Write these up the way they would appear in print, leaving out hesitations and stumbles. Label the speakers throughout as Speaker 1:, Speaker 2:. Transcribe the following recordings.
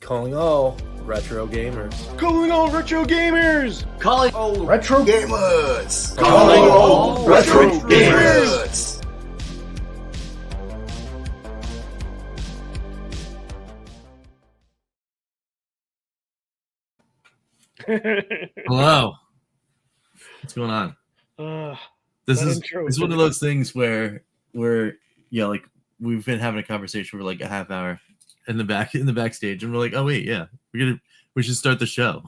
Speaker 1: Calling all retro gamers.
Speaker 2: Calling all retro gamers!
Speaker 3: Calling all
Speaker 4: retro gamers!
Speaker 3: Calling all retro gamers!
Speaker 5: Hello. What's going on? This is one of those things where like we've been having a conversation for like a half hour in the backstage, and we're like, oh wait, yeah, we should start the show.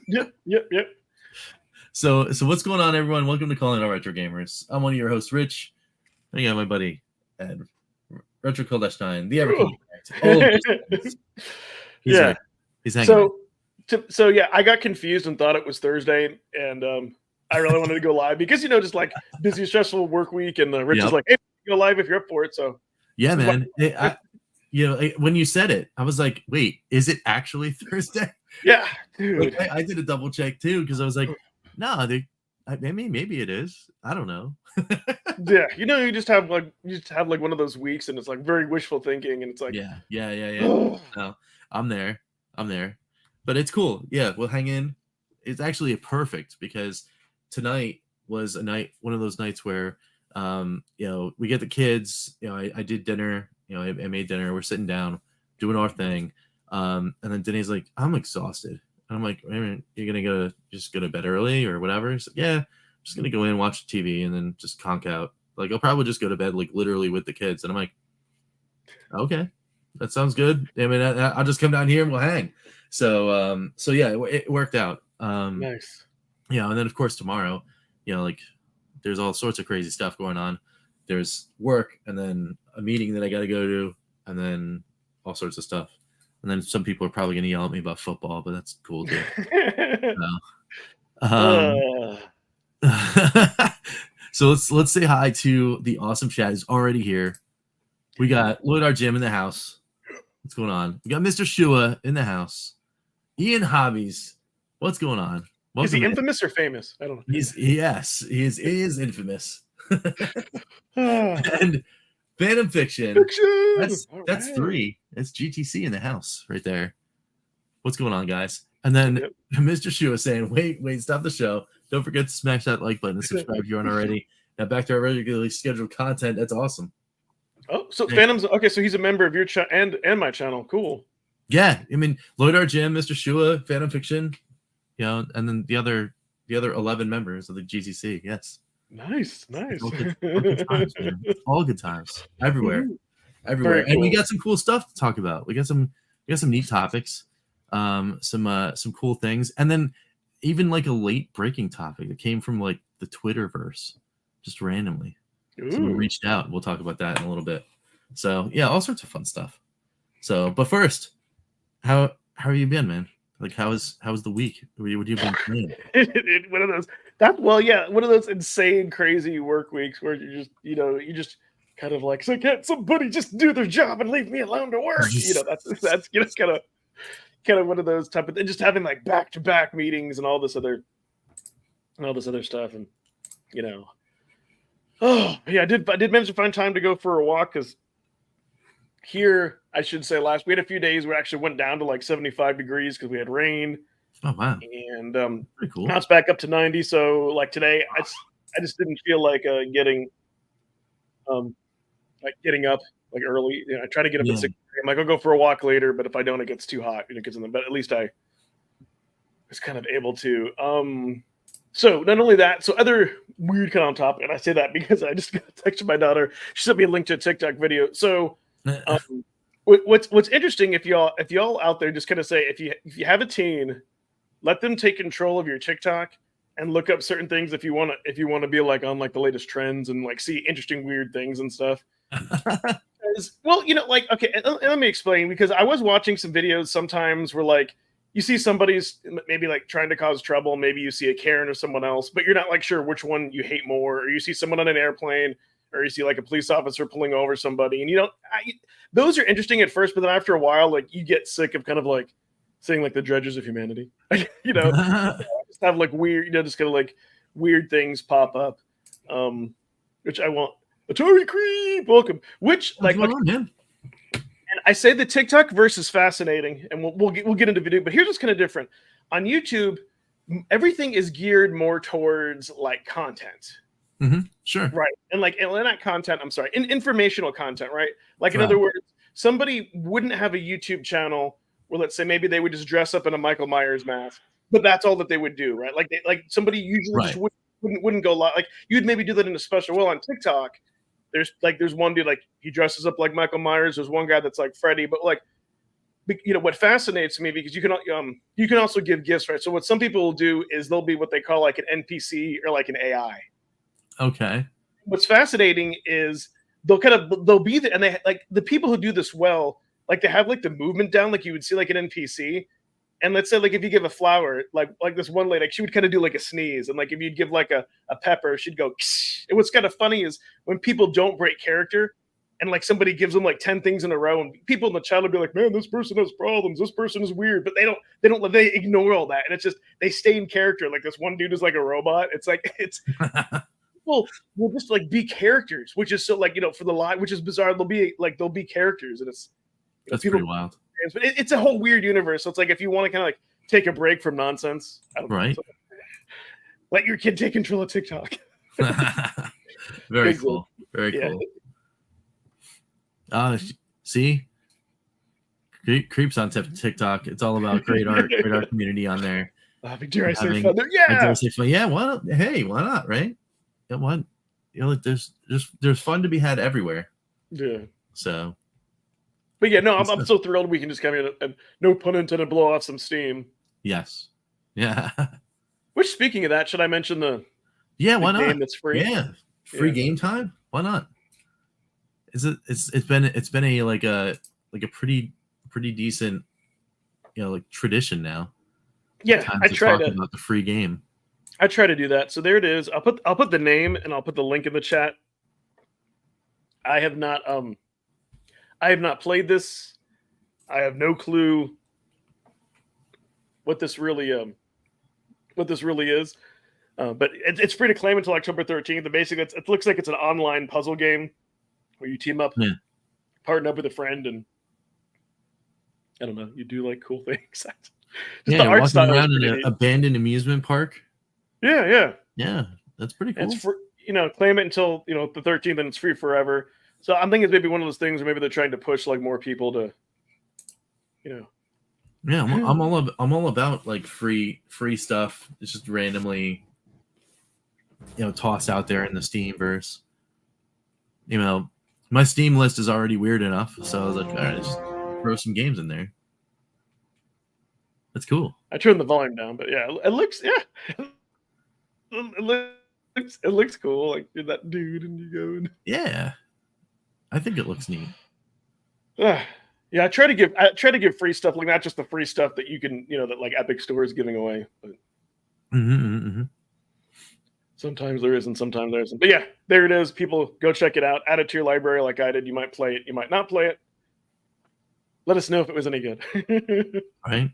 Speaker 2: Yep.
Speaker 5: So what's going on, everyone? Welcome to Calling All Retro Gamers. I'm one of your hosts, Rich. I got my buddy Ed, Retro Cold-9, the Evercade Effect. He's hanging.
Speaker 2: So yeah, I got confused and thought it was Thursday, and I really wanted to go live because just like busy, stressful work week, and Rich is like, "Hey, go live if you're up for it." So
Speaker 5: yeah, man. When you said it, I was like, "Wait, is it actually Thursday?"
Speaker 2: Yeah, dude.
Speaker 5: Like, I did a double check too because I was like, "No, maybe it is. I don't know."
Speaker 2: Yeah, you just have like one of those weeks, and it's like very wishful thinking, and it's like,
Speaker 5: yeah. No, I'm there. But it's cool. Yeah, we'll hang in. It's actually perfect because tonight was one of those nights where, we get the kids. I did dinner. I made dinner. We're sitting down, doing our thing. And then Denny's like, "I'm exhausted." And I'm like, "You're gonna go to bed early or whatever?" He's like, "Yeah, I'm just gonna go in, watch the TV, and then just conk out. Like, I'll probably just go to bed like literally with the kids." And I'm like, "Okay, that sounds good. I mean, I'll just come down here and we'll hang." So yeah, it worked out.
Speaker 2: Nice.
Speaker 5: Yeah, and then of course tomorrow, like there's all sorts of crazy stuff going on. There's work, and then a meeting that I got to go to, and then all sorts of stuff. And then some people are probably going to yell at me about football, but that's cool too. So let's say hi to the awesome chat who's already here. We got Lloyd R. Jim in the house. What's going on? We got Mr. Shua in the house. Ian Hobbies. What's going on?
Speaker 2: Is he infamous or famous? I don't know.
Speaker 5: He is infamous. And Phantom Fiction. That's three. It's GTC in the house right there. What's going on, guys? And then Mr. Shua saying, wait, stop the show. Don't forget to smash that like button and subscribe if you aren't already. Now back to our regularly scheduled content. That's awesome.
Speaker 2: Oh, so Phantom's okay. So he's a member of your channel and my channel. Cool. Yeah,
Speaker 5: I mean, Lloyd R. Jim, Mr. Shua, Phantom Fiction, and then the other 11 members of the GTC. Yes.
Speaker 2: Nice.
Speaker 5: All good times, man. All good times. Everywhere.
Speaker 2: Cool.
Speaker 5: And we got some cool stuff to talk about. We got some neat topics, some cool things, and then even like a late breaking topic that came from like the Twitterverse, just randomly. Someone reached out. We'll talk about that in a little bit. So yeah, all sorts of fun stuff. So, but first, how have you been, man? Like, how was the week? What have you been doing?
Speaker 2: One of those insane, crazy work weeks where you just kind of like, so can't somebody just do their job and leave me alone to work? That's kind of one of those type of, and just having like back-to-back meetings and all this other stuff, and oh yeah, I did manage to find time to go for a walk because here, I should say, we had a few days where it actually went down to like 75 degrees because we had rain.
Speaker 5: Oh wow!
Speaker 2: And
Speaker 5: pretty cool.
Speaker 2: Now it's back up to 90. So like today, I just didn't feel like getting up like early. I try to get up at 6. I'm like, I'll go for a walk later, but if I don't, it gets too hot. But at least I was kind of able to. So not only that, so other weird kind of topic, and I say that because I just got a text from my daughter. She sent me a link to a TikTok video. So what's interesting, if y'all out there just kind of say, if you have a teen, let them take control of your TikTok and look up certain things if you want to be like on like the latest trends and like see interesting weird things and stuff. Well, okay, and let me explain, because I was watching some videos sometimes where like you see somebody's maybe like trying to cause trouble, maybe you see a Karen or someone else, but you're not like sure which one you hate more, or you see someone on an airplane, or you see like a police officer pulling over somebody, and those are interesting at first, but then after a while, like you get sick of kind of like saying like the dredges of humanity, just have like weird, just kind of like weird things pop up, which I want. Atari Creep, welcome. Which like,
Speaker 5: on, man?
Speaker 2: and I say the TikTok verse is fascinating, and we'll get into video. But here's what's kind of different on YouTube. Everything is geared more towards like content,
Speaker 5: Sure,
Speaker 2: right? And like and not content. I'm sorry, informational content, right? Like in
Speaker 5: Right.
Speaker 2: other words, somebody wouldn't have a YouTube channel where let's say maybe they would just dress up in a Michael Myers mask, but that's all that they would do, right? Like somebody usually just
Speaker 5: Right.
Speaker 2: wouldn't go live. Like you'd maybe do that in a special. Well, on TikTok, there's one dude like he dresses up like Michael Myers. There's one guy that's like Freddy, but like what fascinates me because you can also give gifts, right? So what some people will do is they'll be what they call like an NPC or like an AI.
Speaker 5: Okay.
Speaker 2: What's fascinating is they'll be there, and they like the people who do this well, like they have like the movement down, like you would see like an NPC. And let's say like if you give a flower, like this one lady, like she would kind of do like a sneeze, and like if you'd give like a pepper, she'd go. Ksh. And what's kind of funny is when people don't break character, and like somebody gives them like 10 things in a row, and people in the chat will be like, "Man, this person has problems. This person is weird," but they ignore all that, and it's just they stay in character. Like this one dude is like a robot. It's like people will just like be characters, which is so like for the live, which is bizarre. They'll be characters, and it's
Speaker 5: That's
Speaker 2: people,
Speaker 5: pretty wild.
Speaker 2: but it's a whole weird universe. So it's like if you want to kind of like take a break from nonsense, I don't know,
Speaker 5: Right.
Speaker 2: so let your kid take control of TikTok.
Speaker 5: Very
Speaker 2: Big
Speaker 5: cool. Very
Speaker 2: Yeah.
Speaker 5: cool. See, creeps on TikTok. It's all about great art community on there.
Speaker 2: Big dare I say
Speaker 5: Having-
Speaker 2: fun? Yeah.
Speaker 5: Yeah. Why? Hey, why not? Right? Yeah. What? Like there's fun to be had everywhere.
Speaker 2: Yeah.
Speaker 5: So.
Speaker 2: But yeah, no, I'm so thrilled we can just come in and no pun intended blow off some steam.
Speaker 5: Yes. Yeah.
Speaker 2: Which speaking of that, should I mention the
Speaker 5: Why not?
Speaker 2: game that's free?
Speaker 5: Yeah. Free game time? Why not? It's been a like a pretty decent like tradition now.
Speaker 2: Yeah,
Speaker 5: Time
Speaker 2: I
Speaker 5: to
Speaker 2: try
Speaker 5: talk
Speaker 2: to
Speaker 5: about the free game.
Speaker 2: I try to do that. So there it is. I'll put the name and I'll put the link in the chat. I have not played this. I have no clue what this really is. But it's free to claim until October 13th. And basically, it looks like it's an online puzzle game where you team up, partner up with a friend, and I don't know, you do like cool things. Just
Speaker 5: The art style around in an abandoned amusement park.
Speaker 2: Yeah.
Speaker 5: That's pretty cool.
Speaker 2: It's for claim it until the 13th, and it's free forever. So I'm thinking it's maybe one of those things where maybe they're trying to push like more people to,
Speaker 5: Yeah, I'm all about like free stuff. It's just randomly, tossed out there in the Steamverse. My Steam list is already weird enough, so I was like, all right, just throw some games in there. That's cool.
Speaker 2: I turned the volume down, but yeah, it looks it looks cool. Like you're that dude, and you go and
Speaker 5: Yeah, I think it looks neat.
Speaker 2: yeah, I try to give free stuff, like not just the free stuff that you can that like Epic Store is giving away, but sometimes there is and sometimes there isn't. But yeah, there it is. People go check it out. Add it to your library like I did. You might play it. You might not play it. Let us know if it was any good.
Speaker 5: Right?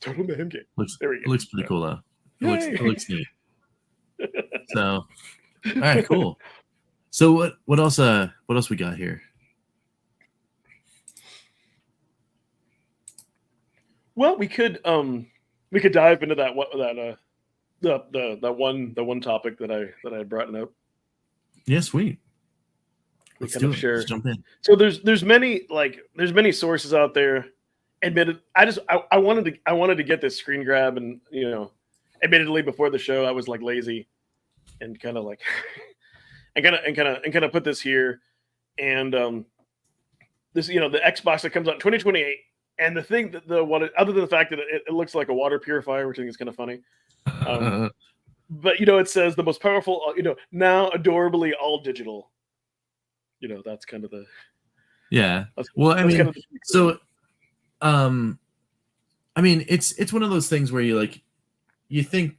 Speaker 2: Total man game.
Speaker 5: There we go. It looks pretty cool though. It looks neat. So, all right, cool. So what else we got here?
Speaker 2: Well, we could dive into that the one topic that I had brought up.
Speaker 5: Yeah, sweet.
Speaker 2: Let's do it. Share.
Speaker 5: Let's jump in.
Speaker 2: So there's many sources out there. Admitted, I wanted to get this screen grab, and admittedly before the show I was like lazy and kind of like and kind of put this here, and this the Xbox that comes out in 2028, and the thing that other than the fact that it looks like a water purifier, which I think is kind of funny. But it says the most powerful, now adorably all digital. That's kind of the
Speaker 5: Well, I mean, kind of so I mean, it's one of those things where you think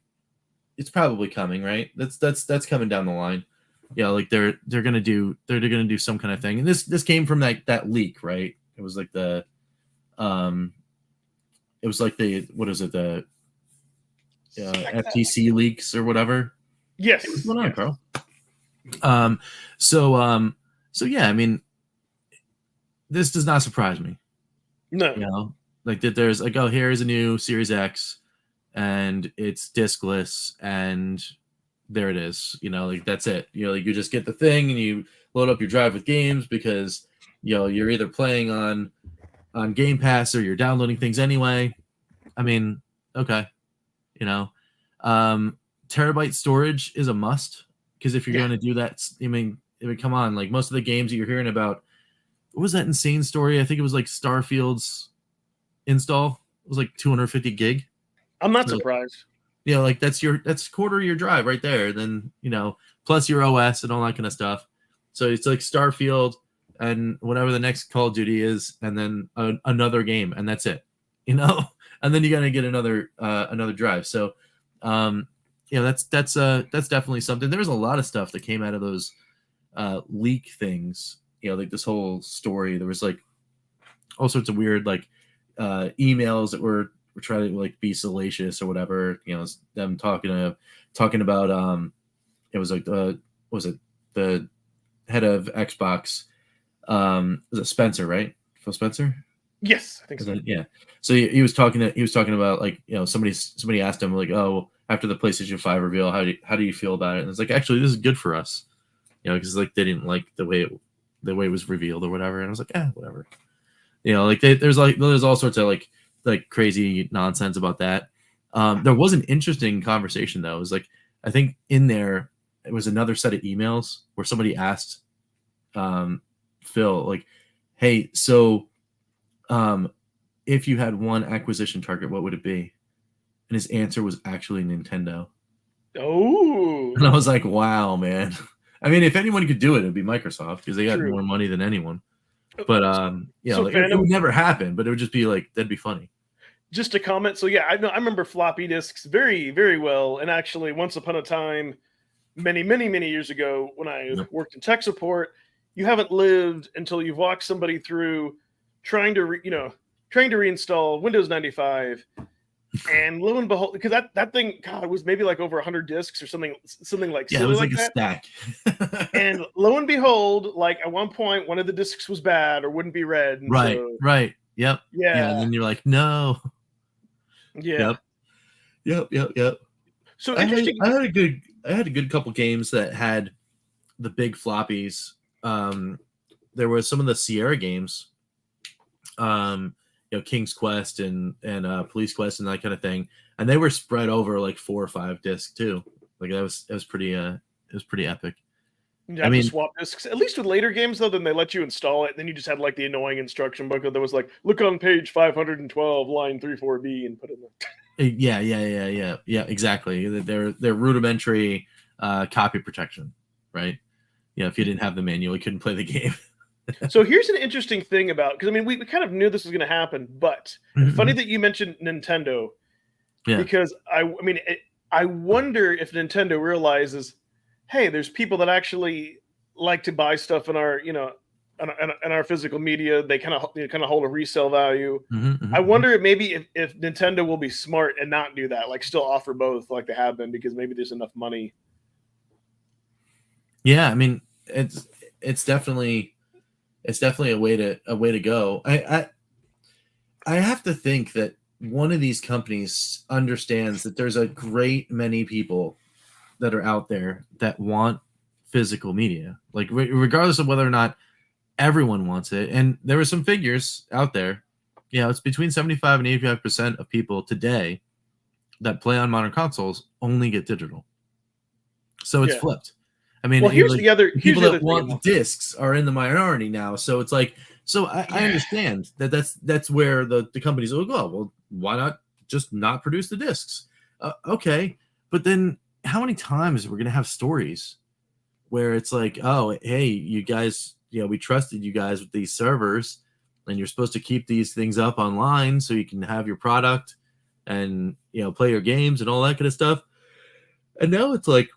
Speaker 5: it's probably coming, right? That's coming down the line. Like they're gonna do some kind of thing, and this came from that leak, right? It was like the what is it, the FTC leaks or whatever.
Speaker 2: Yes.
Speaker 5: What's going on, Carl? So yeah, I mean, this does not surprise me.
Speaker 2: No.
Speaker 5: You know, like that there's like, oh, here's a new Series X and it's diskless and there it is. You know, like that's it. You know, like you just get the thing and you load up your drive with games because, you know, you're either playing on Game Pass or you're downloading things anyway. I mean, okay. You know, terabyte storage is a must because if you're going to do that, I mean, come on, like most of the games that you're hearing about, what was that insane story? I think it was like Starfield's install. It was like 250 gig.
Speaker 2: I'm not surprised.
Speaker 5: You know, like that's quarter of your drive right there. Then, you know, plus your OS and all that kind of stuff. So it's like Starfield and whatever the next Call of Duty is, and then another game, and that's it. You know, and then you got to get another drive. So, you know, that's definitely something. There was a lot of stuff that came out of those leak things. You know, like this whole story. There was like all sorts of weird like emails that were trying to like be salacious or whatever. You know, them talking about it was like was it the head of Xbox? Was it Spencer, right? Phil Spencer?
Speaker 2: Yes, I think so.
Speaker 5: Yeah. So he was talking about like, you know, somebody asked him like, oh, after the PlayStation 5 reveal, how do you feel about it? And it's like, actually, this is good for us, you know, because like they didn't like the way it was revealed or whatever. And I was like, whatever. You know, like there's all sorts of like crazy nonsense about that. There was an interesting conversation though. It was like, I think in there it was another set of emails where somebody asked Phil like, hey, so if you had one acquisition target, what would it be? And his answer was actually Nintendo.
Speaker 2: Oh.
Speaker 5: And I was like, wow, man. I mean, if anyone could do it, it'd be Microsoft because they got more money than anyone. But you know,
Speaker 2: So
Speaker 5: like, it would never happen, but it would just be like, that'd be funny.
Speaker 2: Just a comment. So yeah, I remember floppy disks very, very well. And actually, once upon a time, many, many, many years ago, when I worked in tech support, you haven't lived until you've walked somebody through trying to reinstall Windows 95. And lo and behold, because that thing, God, it was maybe like over 100 disks or something like
Speaker 5: it was like a
Speaker 2: that.
Speaker 5: stack.
Speaker 2: And lo and behold, like at one point, one of the disks was bad or wouldn't be read. And
Speaker 5: right. Yep.
Speaker 2: Yeah.
Speaker 5: And then you're like, no.
Speaker 2: Yeah.
Speaker 5: Yep.
Speaker 2: So
Speaker 5: I
Speaker 2: interesting.
Speaker 5: I had a good couple games that had the big floppies. There were some of the Sierra games. You know, King's Quest and Police Quest and that kind of thing, and they were spread over like 4 or 5 discs too. Like it was pretty epic.
Speaker 2: Yeah, I mean, swap discs. At least with later games though, then they let you install it. And then you just had like the annoying instruction booklet that was like, look on page 512, line 34B, and put it in there.
Speaker 5: Yeah, exactly. They're rudimentary copy protection, right? You know, if you didn't have the manual, you couldn't play the game.
Speaker 2: So here's an interesting thing about, because I mean, we kind of knew this was going to happen, but funny that you mentioned Nintendo, because I wonder if Nintendo realizes, hey, there's people that actually like to buy stuff in our, you know, in our physical media. They kind of hold a resale value. I wonder if maybe if Nintendo will be smart and not do that, like still offer both like they have been, because maybe there's enough money.
Speaker 5: Yeah, I mean, it's definitely a way to go. I have to think that one of these companies understands that there's a great many people that are out there that want physical media, like regardless of whether or not everyone wants it. And there were some figures out there. You know, it's between 75 and 85% of people today that play on modern consoles only get digital. So it's flipped. I mean,
Speaker 2: well, here's the other
Speaker 5: people that want discs are in the minority now. So it's like, so I understand that's where the companies will go. Well, why not just not produce the discs? Okay, but then how many times we're gonna have stories where it's like, oh, hey, you guys, you know, we trusted you guys with these servers, and you're supposed to keep these things up online so you can have your product and, you know, play your games and all that kind of stuff. And now it's like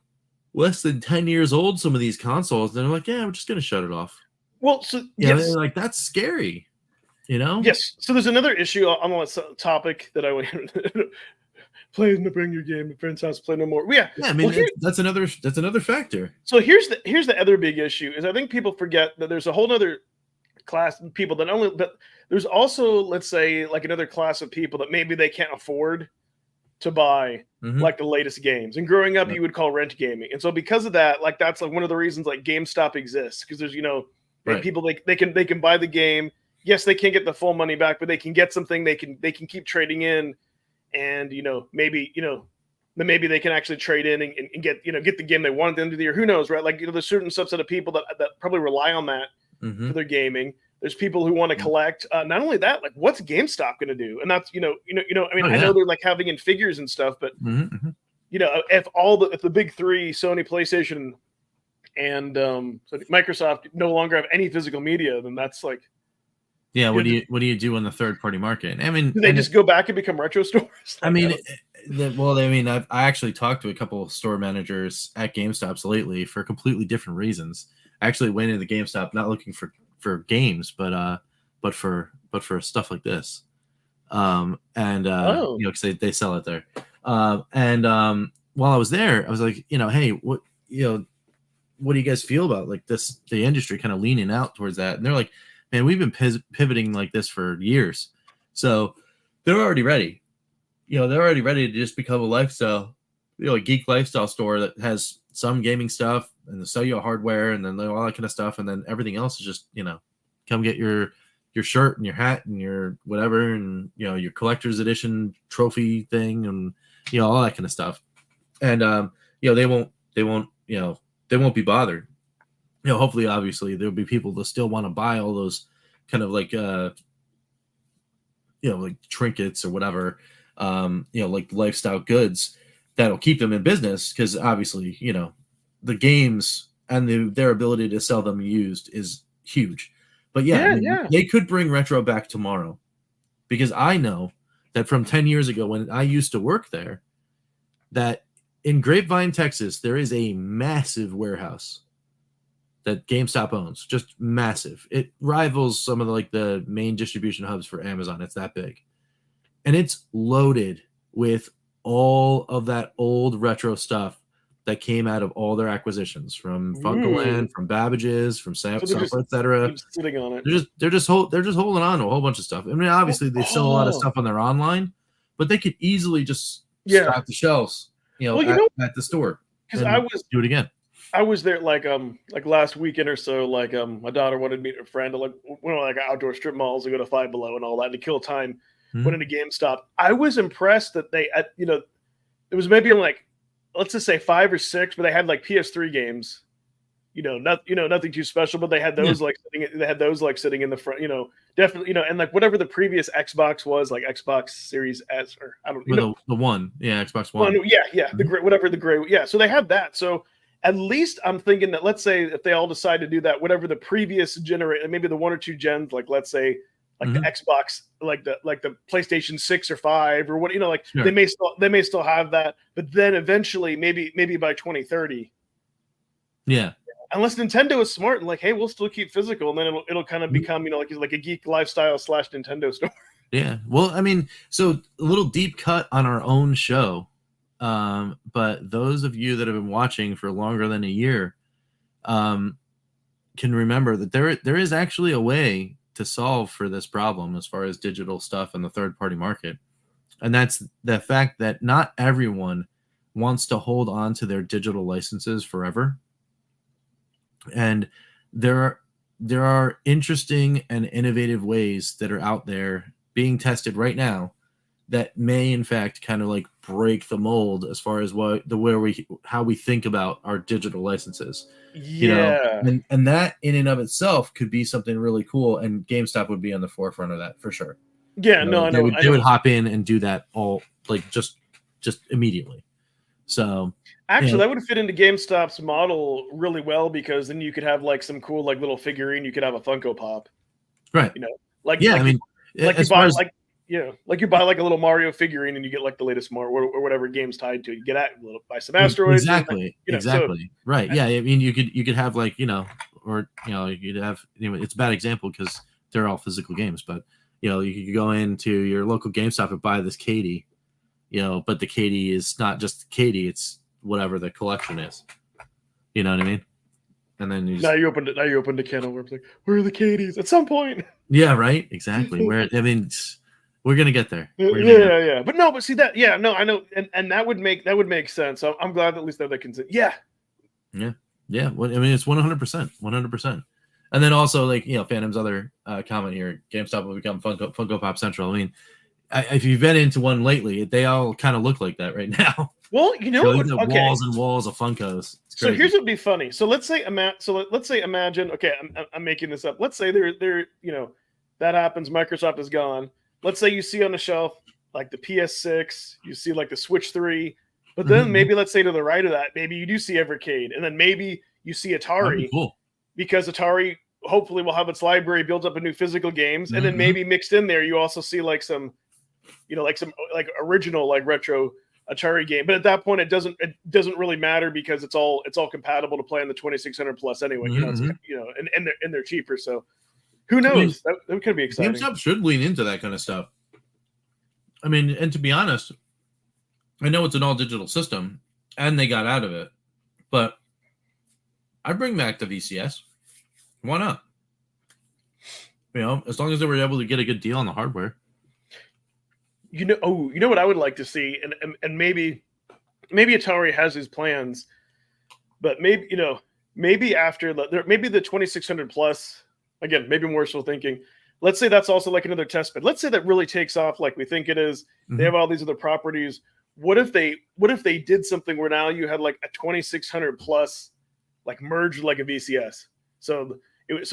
Speaker 5: less than 10 years old, some of these consoles, and they're like, yeah, we're just going to shut it off.
Speaker 2: Well, so
Speaker 5: yes, like that's scary, you know?
Speaker 2: Yes. So there's another issue on the topic that I would play and bring your game to friend's house, play no more. Yeah.
Speaker 5: I mean, that's another factor.
Speaker 2: So here's the other big issue is I think people forget that there's a whole other class of people that only, but there's also, let's say, like another class of people that maybe they can't afford to buy like the latest games. And growing up, you would call rent gaming. And so because of that, like that's like one of the reasons like GameStop exists, because there's people they can buy the game. Yes, they can't get the full money back, but they can get something. They can keep trading in, and maybe they can actually trade in and get get the game they want at the end of the year. Who knows, right? Like there's certain subset of people that probably rely on that for their gaming. There's people who want to collect. Not only that, like what's GameStop going to do? And that's I mean, I know they're like having in figures and stuff, but if the big three, Sony, PlayStation, and so Microsoft no longer have any physical media, then that's like,
Speaker 5: what do you do on the third party market? I mean,
Speaker 2: do they just go back and become retro stores?
Speaker 5: I mean, I actually talked to a couple of store managers at GameStops lately for completely different reasons. I actually went into GameStop not looking for games, but for stuff like this, because they sell it there. While I was there, I was like, hey, what do you guys feel about like this, the industry kind of leaning out towards that? And they're like, man, we've been pivoting like this for years, so they're already ready. They're already ready to just become a lifestyle, a geek lifestyle store that has some gaming stuff and they'll sell you hardware and then all that kind of stuff, and then everything else is just come get your shirt and your hat and your whatever, and your collector's edition trophy thing and all that kind of stuff. And they won't be bothered. Hopefully, obviously, there'll be people that still want to buy all those kind of like like trinkets or whatever, like lifestyle goods that'll keep them in business, because obviously the games and their ability to sell them used is huge. But they could bring retro back tomorrow, because I know that from 10 years ago when I used to work there, that in Grapevine, Texas, there is a massive warehouse that GameStop owns, just massive. It rivals some of the main distribution hubs for Amazon. It's that big. And it's loaded with all of that old retro stuff that came out of all their acquisitions, from Funkoland, from Babbage's, from Sept, etc.
Speaker 2: Sitting on it.
Speaker 5: They're just holding on to a whole bunch of stuff. I mean, obviously they sell a lot of stuff on their online, but they could easily just stock the shelves, at the store. Because I was do it again.
Speaker 2: I was there like last weekend or so. Like my daughter wanted to meet her friend to like outdoor strip malls to go to Five Below and all that, and to kill time. Went into GameStop. I was impressed that they, it was maybe like, let's just say 5 or 6, but they had like PS3 games. Nothing too special, but they had those sitting in the front. Definitely. And like whatever the previous Xbox was, like Xbox Series S, or I don't know.
Speaker 5: The one, Xbox One.
Speaker 2: The gray, So they had that. So at least I'm thinking that, let's say if they all decide to do that, whatever the previous generation, maybe the 1 or 2 gens, like let's say like the Xbox, like the PlayStation 6 or 5 or what, sure. they may still have that, but then eventually maybe by 2030.
Speaker 5: Yeah.
Speaker 2: Unless Nintendo is smart and like, hey, we'll still keep physical, and then it'll kind of become, like a geek lifestyle / Nintendo store. Yeah.
Speaker 5: Well, I mean, so a little deep cut on our own show. But those of you that have been watching for longer than a year can remember that there is actually a way to solve for this problem as far as digital stuff in the third-party market. And that's the fact that not everyone wants to hold on to their digital licenses forever. And there are interesting and innovative ways that are out there being tested right now that may in fact kind of like break the mold as far as how we think about our digital licenses. And that in and of itself could be something really cool, and GameStop would be on the forefront of that for sure.
Speaker 2: I know.
Speaker 5: They would hop in and do that all like just immediately. So
Speaker 2: actually, that would fit into GameStop's model really well, because then you could have like some cool like little figurine. You could have a Funko Pop,
Speaker 5: right?
Speaker 2: You buy like a little Mario figurine and you get like the latest Mario or whatever game's tied to it. You get at buy some asteroids.
Speaker 5: Exactly. Right. Yeah. I mean, you could have like, you could have, it's a bad example because they're all physical games, but you could go into your local GameStop and buy this Katie, but the Katie is not just Katie, it's whatever the collection is. You know what I mean? and then you
Speaker 2: Now
Speaker 5: just,
Speaker 2: you opened it. Now you opened a can of worms. Like, where are the Katies? At some point.
Speaker 5: yeah, right, exactly. Where I mean, we're gonna get there. We're gonna
Speaker 2: Yeah,
Speaker 5: get
Speaker 2: yeah. But no, but see that. Yeah, no, I know, and that would make sense. So I'm glad that at least that they can. Yeah,
Speaker 5: Yeah. Well, I mean, it's 100%, 100%. And then also, like, Phantom's other comment here: GameStop will become Funko Pop Central. I mean, if you've been into one lately, they all kind of look like that right now.
Speaker 2: Well, you know
Speaker 5: So
Speaker 2: what?
Speaker 5: okay. Walls and walls of Funkos.
Speaker 2: So here's what'd be funny. So let's say imagine. Okay, I'm making this up. Let's say they're that happens. Microsoft is gone. Let's say you see on the shelf like the PS6, you see like the Switch 3, but then maybe let's say to the right of that, maybe you do see Evercade, and then maybe you see Atari,
Speaker 5: cool.
Speaker 2: because Atari hopefully will have its library built up of new physical games, and then maybe mixed in there you also see like some original like retro Atari game. But at that point, it doesn't really matter because it's all compatible to play on the 2600 plus anyway. And they're cheaper, so who knows? I mean, that could be exciting.
Speaker 5: GameStop should lean into that kind of stuff. I mean, and to be honest, I know it's an all digital system, and they got out of it, but I bring back the VCS. Why not? As long as they were able to get a good deal on the hardware.
Speaker 2: You know what I would like to see, and maybe Atari has these plans, but maybe after maybe the 2600 plus, again, maybe more so thinking, let's say that's also like another test bed. Let's say that really takes off like we think it is. They have all these other properties. What if they did something where now you had like a 2600 plus like merged like a VCS? So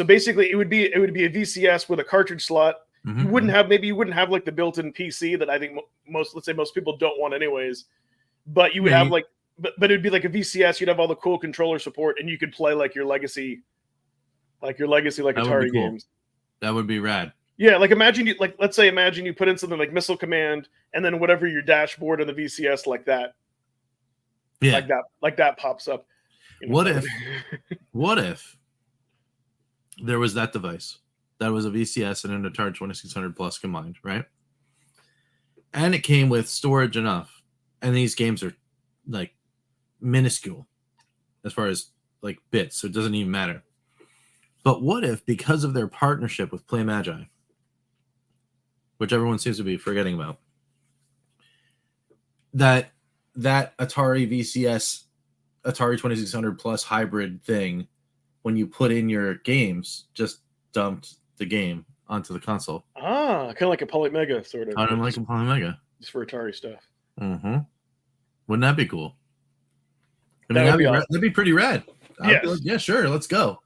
Speaker 2: basically it would be a VCS with a cartridge slot. You wouldn't have like the built-in PC that I think most people don't want anyways, but you would have like, but it'd be like a VCS. You'd have all the cool controller support, and you could play like your legacy Atari games.
Speaker 5: That would be rad.
Speaker 2: Yeah, like imagine you put in something like Missile Command, and then whatever your dashboard on the VCS like that. Yeah, like that pops up.
Speaker 5: What if there was that device? That was a VCS and an Atari 2600 plus combined, right? And it came with storage enough. And these games are like minuscule as far as like bits, so it doesn't even matter. But what if, because of their partnership with Play Magi, which everyone seems to be forgetting about, that Atari VCS, Atari 2600 plus hybrid thing, when you put in your games, just dumped the game onto the console.
Speaker 2: Kind of like a Polymega sort of.
Speaker 5: Kind of like a Polymega.
Speaker 2: Just for Atari stuff.
Speaker 5: Wouldn't that be cool? I mean, that'd be pretty rad.
Speaker 2: Yes.
Speaker 5: Like, yeah, sure, let's go.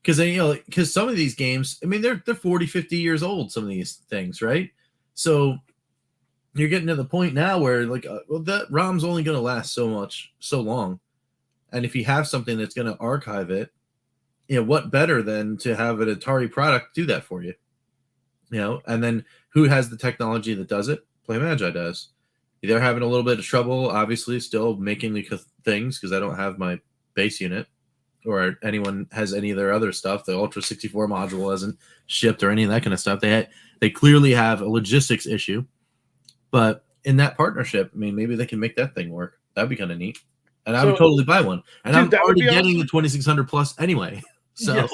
Speaker 5: Because some of these games, I mean, they're 40, 50 years old, some of these things, right? So you're getting to the point now where like, that ROM's only going to last so long. And if you have something that's going to archive it, what better than to have an Atari product do that for you? And then who has the technology that does it? Play Magi does. They're having a little bit of trouble, obviously, still making the things because I don't have my base unit, or anyone has any of their other stuff. The Ultra 64 module hasn't shipped or any of that kind of stuff. They clearly have a logistics issue, but in that partnership, I mean, maybe they can make that thing work. That'd be kind of neat. And I would totally buy one. And I'm already getting the 2600 plus anyway. So,
Speaker 2: yes.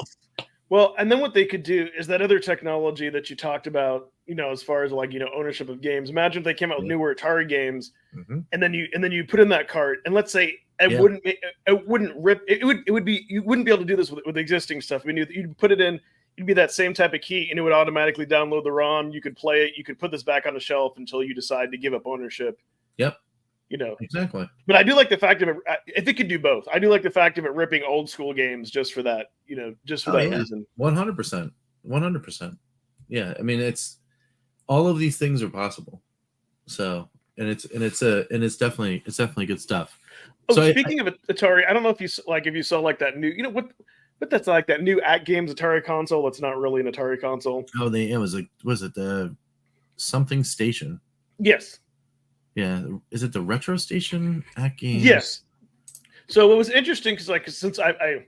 Speaker 2: Well, and then what they could do is that other technology that you talked about, as far as like, ownership of games. Imagine if they came out with newer Atari games, and then you put in that cart, and let's say it wouldn't rip. It would be, you wouldn't be able to do this with existing stuff. I mean, you'd put it in, it'd be that same type of key, and it would automatically download the ROM. You could play it. You could put this back on the shelf until you decide to give up ownership.
Speaker 5: Yep.
Speaker 2: Exactly. But I do like the fact of it. If it could do both, I do like the fact of it ripping old school games just for that. Just for that reason.
Speaker 5: 100%. 100%. Yeah. I mean, it's all of these things are possible. So, and it's definitely good stuff.
Speaker 2: Oh, so speaking of Atari, I don't know if you saw like that new, what that's like that new At Games Atari console. It's not really an Atari console.
Speaker 5: Oh, was it the something station?
Speaker 2: Yes.
Speaker 5: Yeah, is it the Retro Station At Games?
Speaker 2: Yes. So it was interesting because since I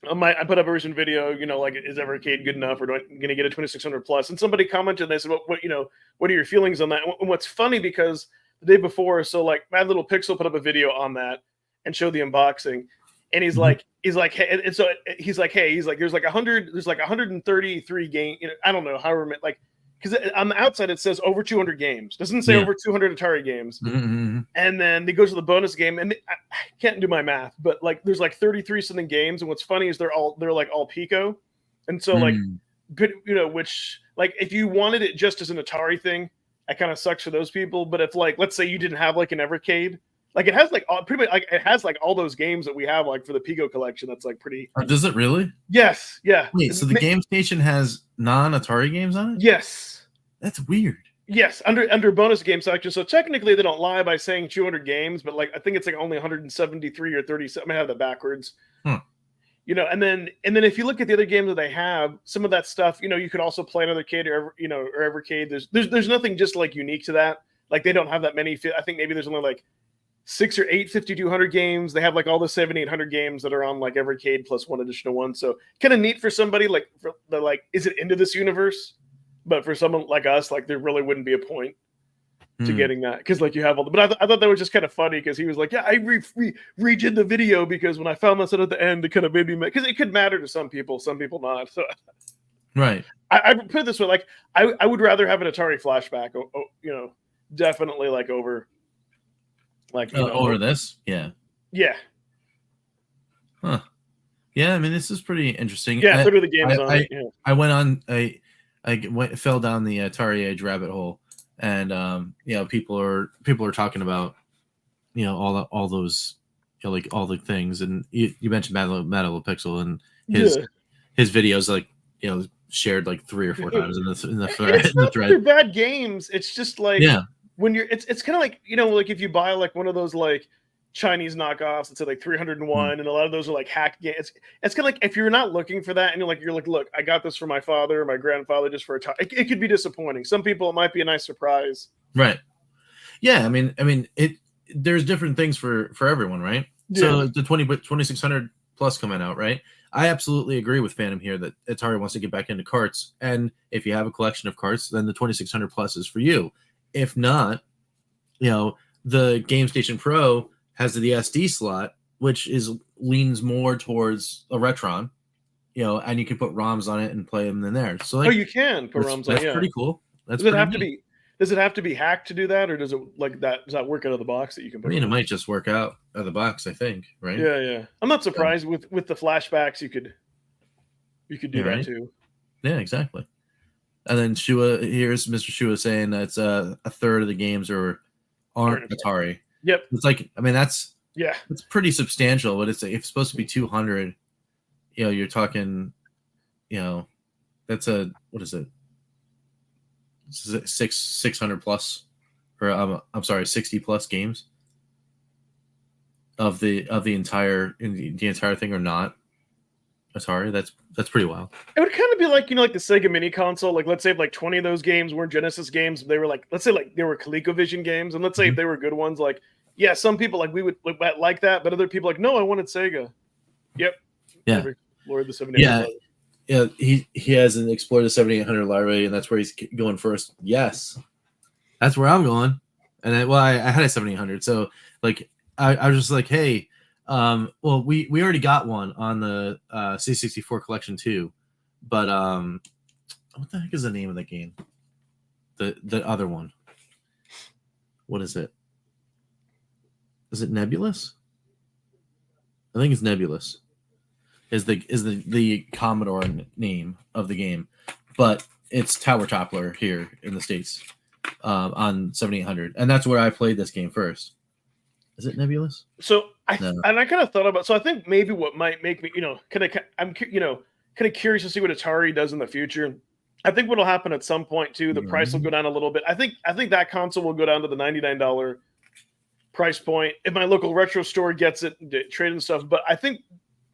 Speaker 2: put up a recent video, like, is Evercade good enough, or do I going to get a 2600 plus? And somebody commented, and they said, what are your feelings on that? And what's funny, because the day before, so like Mad Little Pixel put up a video on that and showed the unboxing, and he's like, hey, and so he's like, there's like 133 game, I don't know, however, like, because on the outside it says over 200 games, doesn't say over 200 Atari games, and then he goes to the bonus game, and I can't do my math, but like there's like 33 something games, and what's funny is they're like all Pico, and so like good, which like if you wanted it just as an Atari thing, it kind of sucks for those people, but if like let's say you didn't have like an Evercade. Like it has like pretty much like it has like all those games that we have like for the Pico collection. That's like pretty.
Speaker 5: Does it really?
Speaker 2: Yes. Yeah.
Speaker 5: Wait. So the Game Station has non-Atari games on it?
Speaker 2: Yes.
Speaker 5: That's weird.
Speaker 2: Yes. Under bonus game section. So technically they don't lie by saying 200 games, but like I think it's like only 173 or 30. I have that backwards. And then if you look at the other games that they have, some of that stuff, you could also play another Arcade or Evercade. There's nothing just like unique to that. Like they don't have that many. I think maybe there's only like 6 or 8 5200 games. They have like all the 700-800 games that are on like Evercade plus one additional one. So kind of neat for somebody like is it into this universe? But for someone like us, like there really wouldn't be a point to getting that because like you have all the. But I thought that was just kind of funny because he was like, yeah, I redid the video because when I found this at the end, it kind of made me because it could matter to some people not. So
Speaker 5: right.
Speaker 2: I put it this way, like I would rather have an Atari flashback, definitely like over. Like
Speaker 5: over this, yeah. Huh. Yeah, I mean, this is pretty interesting.
Speaker 2: Yeah, look at the games on it. Yeah.
Speaker 5: I went on. I fell down the Atari Age rabbit hole, and people are talking about all those like all the things, and you mentioned Metal Pixel and his videos like shared like 3 or 4 times in the thread.
Speaker 2: It's not that they're bad games. It's just like when you're it's kind of like like if you buy like one of those like Chinese knockoffs that say like 301 and a lot of those are like hacked games. It's kind of like if you're not looking for that and you're like look, I got this for my father or my grandfather just for a time. It could be disappointing. Some people it might be a nice surprise.
Speaker 5: Right. Yeah, I mean there's different things for everyone, right? Yeah. So the 2600 plus coming out, right? I absolutely agree with Phantom here that Atari wants to get back into carts, and if you have a collection of carts, then the 2600 plus is for you. If not, the Game Station Pro has the SD slot, which leans more towards a Retron, and you can put ROMs on it and play them in there. So
Speaker 2: you can put ROMs on it. That's
Speaker 5: pretty cool.
Speaker 2: Does it have to be hacked to do that, or does it like that? Does that work out of the box that you can put?
Speaker 5: It might just work out of the box, I think, right?
Speaker 2: Yeah. I'm not surprised with the flashbacks. You could do that too.
Speaker 5: Yeah, exactly. And then here's Mr. Shua saying that a third of the games aren't Atari.
Speaker 2: Yep.
Speaker 5: It's like, I mean, it's pretty substantial, but if it's supposed to be 200, you're talking, that's what is it? 600 plus, or I'm sorry, 60 plus games of the entire thing are not Atari. That's pretty wild.
Speaker 2: It would kind of be like like the Sega Mini Console. Like let's say if like 20 of those games weren't Genesis games, they were like let's say like they were ColecoVision games, and let's say if they were good ones, like some people like we would like that, but other people like no, I wanted Sega. Yep.
Speaker 5: Yeah.
Speaker 2: Lord the 7800.
Speaker 5: Yeah. He hasn't explored the 7800 library, and that's where he's going first. Yes, that's where I'm going. And I had a 7800, so like I was just like, hey. Well, we already got one on the C64 collection too, but what the heck is the name of the game? The other one. What is it? Is it Nebulous? I think it's Nebulous. Is the Commodore name of the game, but it's Tower Toppler here in the States on 7800, and that's where I played this game first. Is it Nebulous?
Speaker 2: So I kind of thought about. So I think maybe what might make me, I'm curious to see what Atari does in the future. I think what'll happen at some point too. The price will go down a little bit. I think that console will go down to the $99 price point if my local retro store gets it, trade and stuff. But I think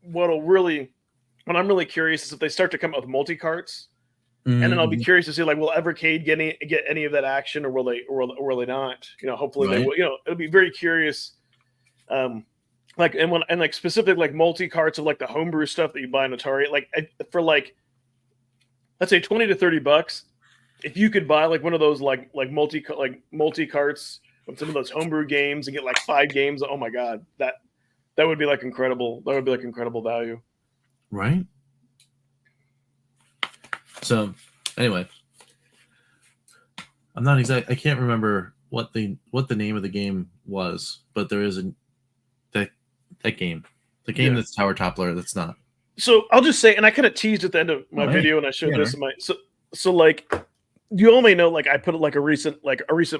Speaker 2: what I'm really curious is if they start to come up with multi carts. And then I'll be curious to see, like, will Evercade get any of that action, or will they not? Hopefully they will. It'll be very curious. Like specifically like multi carts of like the homebrew stuff that you buy in Atari, like for like let's say $20 to $30. If you could buy like one of those like multi carts of some of those homebrew games and get like 5 games, oh my god, That would be like incredible. That would be like incredible value.
Speaker 5: Right. So anyway, I'm not exact. I can't remember what the name of the game was, but there is that game, the game that's Tower Toppler. That's not.
Speaker 2: So I'll just say, and I kind of teased at the end of my video, and I showed this in my so like you all may know, like I put like a recent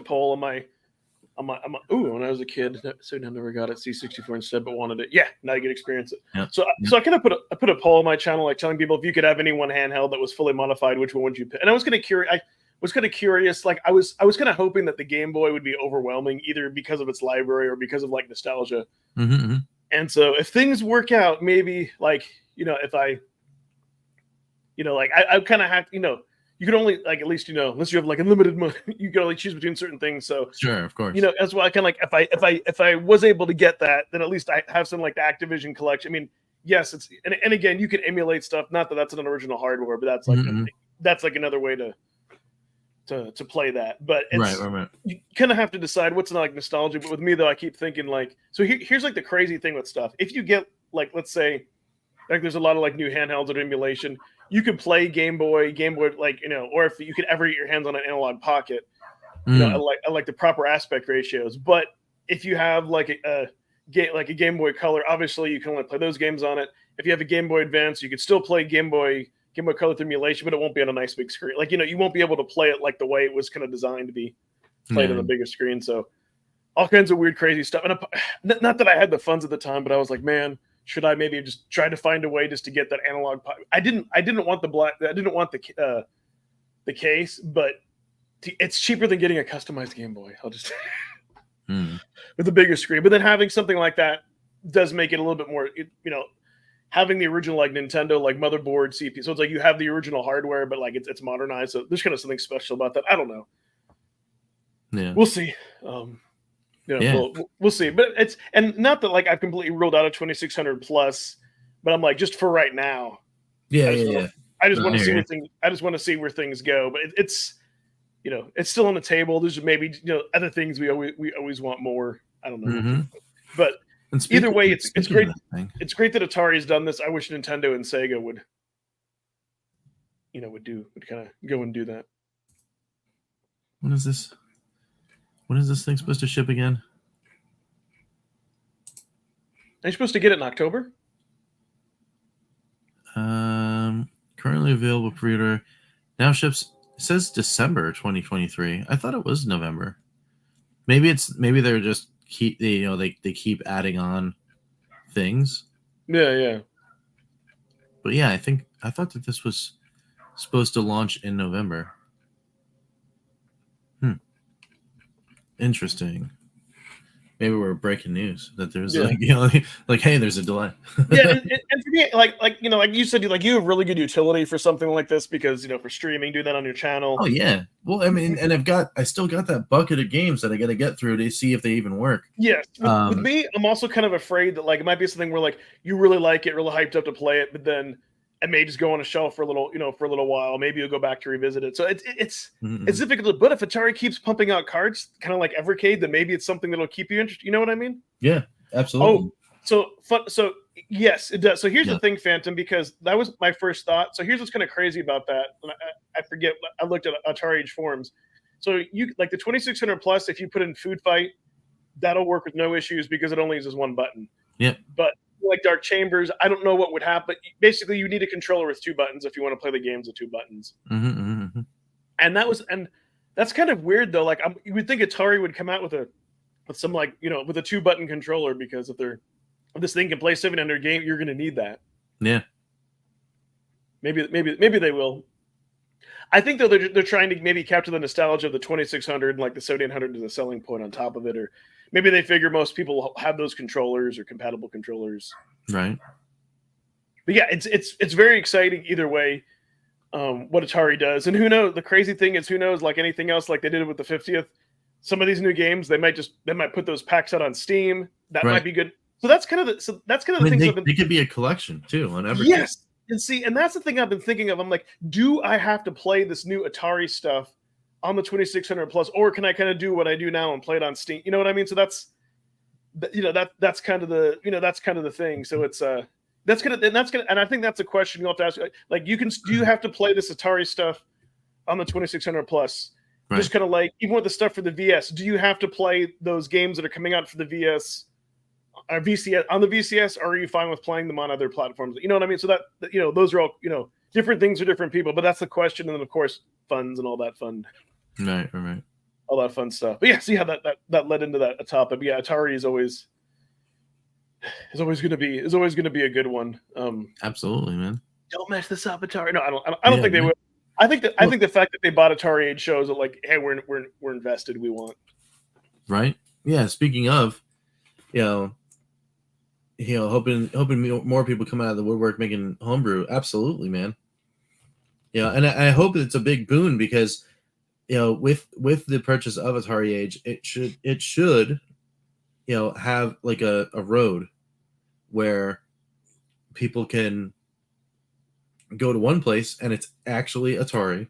Speaker 2: poll on my when I was a kid, so I never got it C64 instead, but wanted it. Yeah, now you get to experience it.
Speaker 5: Yep.
Speaker 2: So I kind of put a poll on my channel, like telling people if you could have any one handheld that was fully modified, which one would you pick? And I was kind of curious. Like I was kind of hoping that the Game Boy would be overwhelming, either because of its library or because of like nostalgia.
Speaker 5: Mm-hmm.
Speaker 2: And so if things work out, maybe like, if I, like I kind of have, you can only like, at least, unless you have like unlimited money, you can only choose between certain things. So
Speaker 5: sure, of course,
Speaker 2: as well. I kind of like, if I was able to get that, then at least I have some like the Activision collection. I mean, yes, it's, and again, you can emulate stuff. Not that that's an original hardware, but that's like, that's like another way to play that. But it's,
Speaker 5: right.
Speaker 2: You kind of have to decide what's not like nostalgia. But with me though, I keep thinking like, so here's like the crazy thing with stuff. If you get like, let's say, like there's a lot of like new handhelds or emulation, you could play Game Boy, like, or if you could ever get your hands on an analog pocket, I like the proper aspect ratios. But if you have like a Game Boy Color, obviously you can only play those games on it. If you have a Game Boy Advance, you could still play Game Boy Color with emulation, but it won't be on a nice big screen. Like, you won't be able to play it like the way it was kind of designed to be played on the bigger screen. So all kinds of weird, crazy stuff. And not that I had the funds at the time, but I was like, man, should I maybe just try to find a way just to get that analog? I didn't want the case, but it's cheaper than getting a customized Game Boy. I'll just with a bigger screen. But then having something like that does make it a little bit more, having the original like Nintendo like motherboard CPU. So it's like you have the original hardware, but like it's modernized. So there's kind of something special about that. I don't know.
Speaker 5: Yeah,
Speaker 2: we'll see. We'll see. But it's, and not that like I've completely ruled out a 2600 plus, but I'm like, just for right now. I just want to see where things. I just want to see where things go. But it's, it's still on the table. There's maybe other things we always want more. I don't know. But either way, it's great. It's great that Atari's done this. I wish Nintendo and Sega would kind of go and do that.
Speaker 5: When is this? When is this thing supposed to ship again?
Speaker 2: Are you supposed to get it in October?
Speaker 5: Currently available pre-order. Now ships. It says December 2023. I thought it was November. Maybe they're just they keep adding on things.
Speaker 2: Yeah.
Speaker 5: But yeah, I thought that this was supposed to launch in November. Interesting. Maybe we're breaking news that there's like hey, there's a delay.
Speaker 2: Yeah, and for me, like you said, you have really good utility for something like this because for streaming, do that on your channel.
Speaker 5: Oh yeah. Well, I mean, and I still got that bucket of games that I got to get through to see if they even work.
Speaker 2: Yes. With me, I'm also kind of afraid that like it might be something where like you really like it, really hyped up to play it, but then it may just go on a shelf for a little while. Maybe you'll go back to revisit it. So it's difficult. But if Atari keeps pumping out cards, kind of like Evercade, then maybe it's something that'll keep you interested. You know what I mean?
Speaker 5: Yeah, absolutely.
Speaker 2: So yes, it does. So here's the thing, Phantom, because that was my first thought. So here's what's kind of crazy about that. I forget. I looked at Atari Age forums. So you like the 2600 plus. If you put in Food Fight, that'll work with no issues because it only uses one button.
Speaker 5: Yeah.
Speaker 2: But like Dark Chambers, I don't know what would happen. Basically, you need a controller with two buttons if you want to play the games with two buttons. And that's kind of weird though. Like you would think Atari would come out with some like with a 2-button controller, because if this thing can play 700 game, you're going to need that.
Speaker 5: Yeah.
Speaker 2: Maybe they will. I think though they're trying to maybe capture the nostalgia of the 2600 and like the 7800 as a selling point on top of it, or maybe they figure most people have those controllers or compatible controllers.
Speaker 5: Right.
Speaker 2: But yeah, it's very exciting either way. What Atari does, and who knows? The crazy thing is, who knows? Like anything else, like they did it with the 50th. Some of these new games, they might put those packs out on Steam. That might be good. So that's kind of the thing.
Speaker 5: They could be a collection too on Evercade.
Speaker 2: Yes. And that's the thing I've been thinking of. I'm like, do I have to play this new Atari stuff on the 2600 plus, or can I kind of do what I do now and play it on Steam? You know what I mean? So that's kind of the thing. So it's and I think that's a question you'll have to ask. Like, do you have to play this Atari stuff on the 2600 plus?
Speaker 5: Right.
Speaker 2: Just kind of like, even with the stuff for the VS, do you have to play those games that are coming out for the VS or VCS on the VCS, or are you fine with playing them on other platforms? You know what I mean? So that those are all different things for different people. But that's the question, and then of course funds and all that fun.
Speaker 5: Right.
Speaker 2: All that fun stuff. But yeah, see how that led into that topic. But yeah, Atari is always going to be a good one.
Speaker 5: Absolutely, man.
Speaker 2: Don't mess this up, Atari. No, I don't think they
Speaker 5: man.
Speaker 2: will. I think the fact that they bought Atari Age shows that, like, hey, we're invested. We want.
Speaker 5: Right. Yeah. Speaking of, hoping more people come out of the woodwork making homebrew. Absolutely, man. And I hope it's a big boon because, with the purchase of Atari Age, it should have like a road where people can go to one place and it's actually Atari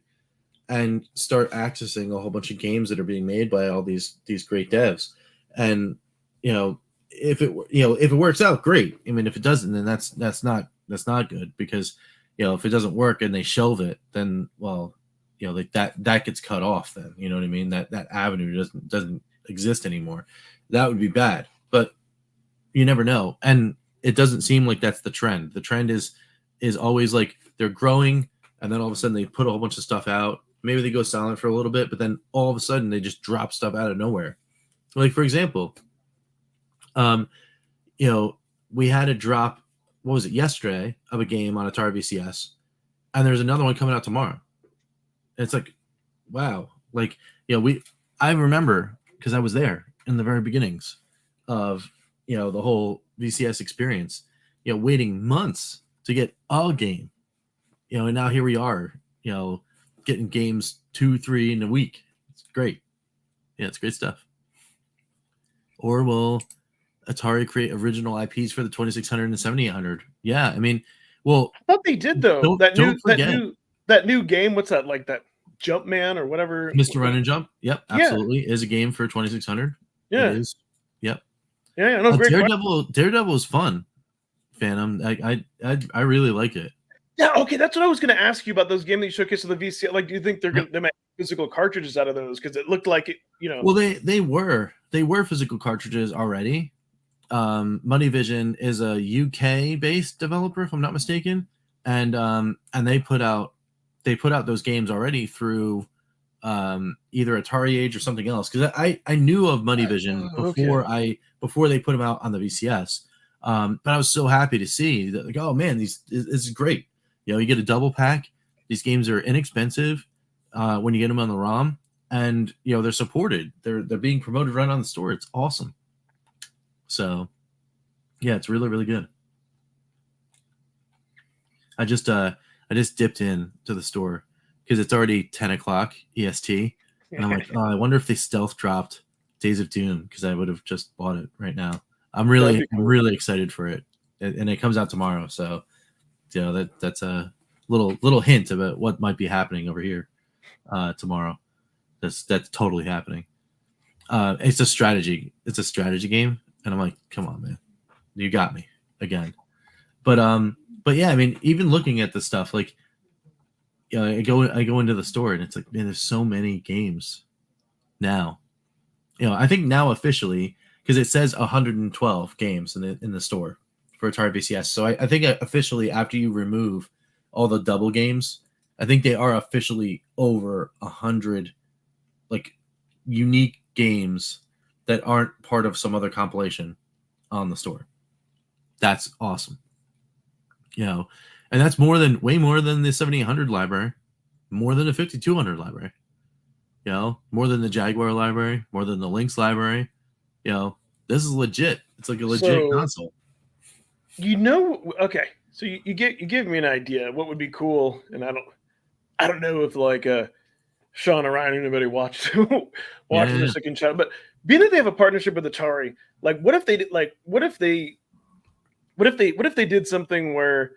Speaker 5: and start accessing a whole bunch of games that are being made by all these great devs. And if it works out, great. I mean, if it doesn't, then that's not good, because if it doesn't work and they shelve it, then like that gets cut off. Then you know what I mean. That avenue doesn't exist anymore. That would be bad. But you never know, and it doesn't seem like that's the trend. The trend is always like they're growing, and then all of a sudden they put a whole bunch of stuff out. Maybe they go silent for a little bit, but then all of a sudden they just drop stuff out of nowhere. Like, for example, we had a drop, what was it, yesterday, of a game on Atari VCS, and there's another one coming out tomorrow. And it's like, wow. Like, I remember, because I was there in the very beginnings of, the whole VCS experience, waiting months to get a game, and now here we are, getting games 2-3 in a week. It's great. Yeah, it's great stuff. Or will Atari create original IPs for the 2600 and 7800? Yeah, I mean, well,
Speaker 2: I thought they did, though.
Speaker 5: Don't forget.
Speaker 2: That new game. What's that, like that Jumpman or whatever?
Speaker 5: Mr. Run and Jump. Yep, absolutely, is a game for 2600.
Speaker 2: Yeah,
Speaker 5: it is. Yep.
Speaker 2: Yeah, no, great.
Speaker 5: Daredevil is fun. Phantom, I really like it.
Speaker 2: Yeah, okay, that's what I was going to ask you about those games that you showcased of the VCS. Like, do you think they make physical cartridges out of those? Because it looked like it,
Speaker 5: Well, they were physical cartridges already. Money Vision is a UK based developer, if I'm not mistaken, and they put out those games already through either Atari Age or something else. Because I knew of Money Vision before they put them out on the VCS. But I was so happy to see that, like, oh man, this is great. You get a double pack. These games are inexpensive when you get them on the ROM, and they're supported. They're being promoted right on the store. It's awesome. So, yeah, it's really, really good. I just dipped in to the store because it's already 10 o'clock EST, and I'm like, oh, I wonder if they stealth dropped Days of Doom, because I would have just bought it right now. I'm really excited for it, and it comes out tomorrow. So, that's a little hint about what might be happening over here tomorrow. That's totally happening. It's a strategy game, and I'm like, come on, man, you got me again. But yeah, I mean, even looking at the stuff, like, I go into the store, and it's like, man, there's so many games now. I think now officially, because it says 112 games in the store for Atari VCS. So I think officially, after you remove all the double games, I think they are officially over 100 like unique games that aren't part of some other compilation on the store. That's awesome. And that's way more than the 7800 library, more than the 5200 library. More than the Jaguar library, more than the Lynx library. This is legit. It's like a legit console.
Speaker 2: Okay. So you give me an idea what would be cool, and I don't know if like Sean or Ryan, anybody watches the second channel, but being that they have a partnership with Atari, like what if they did something where,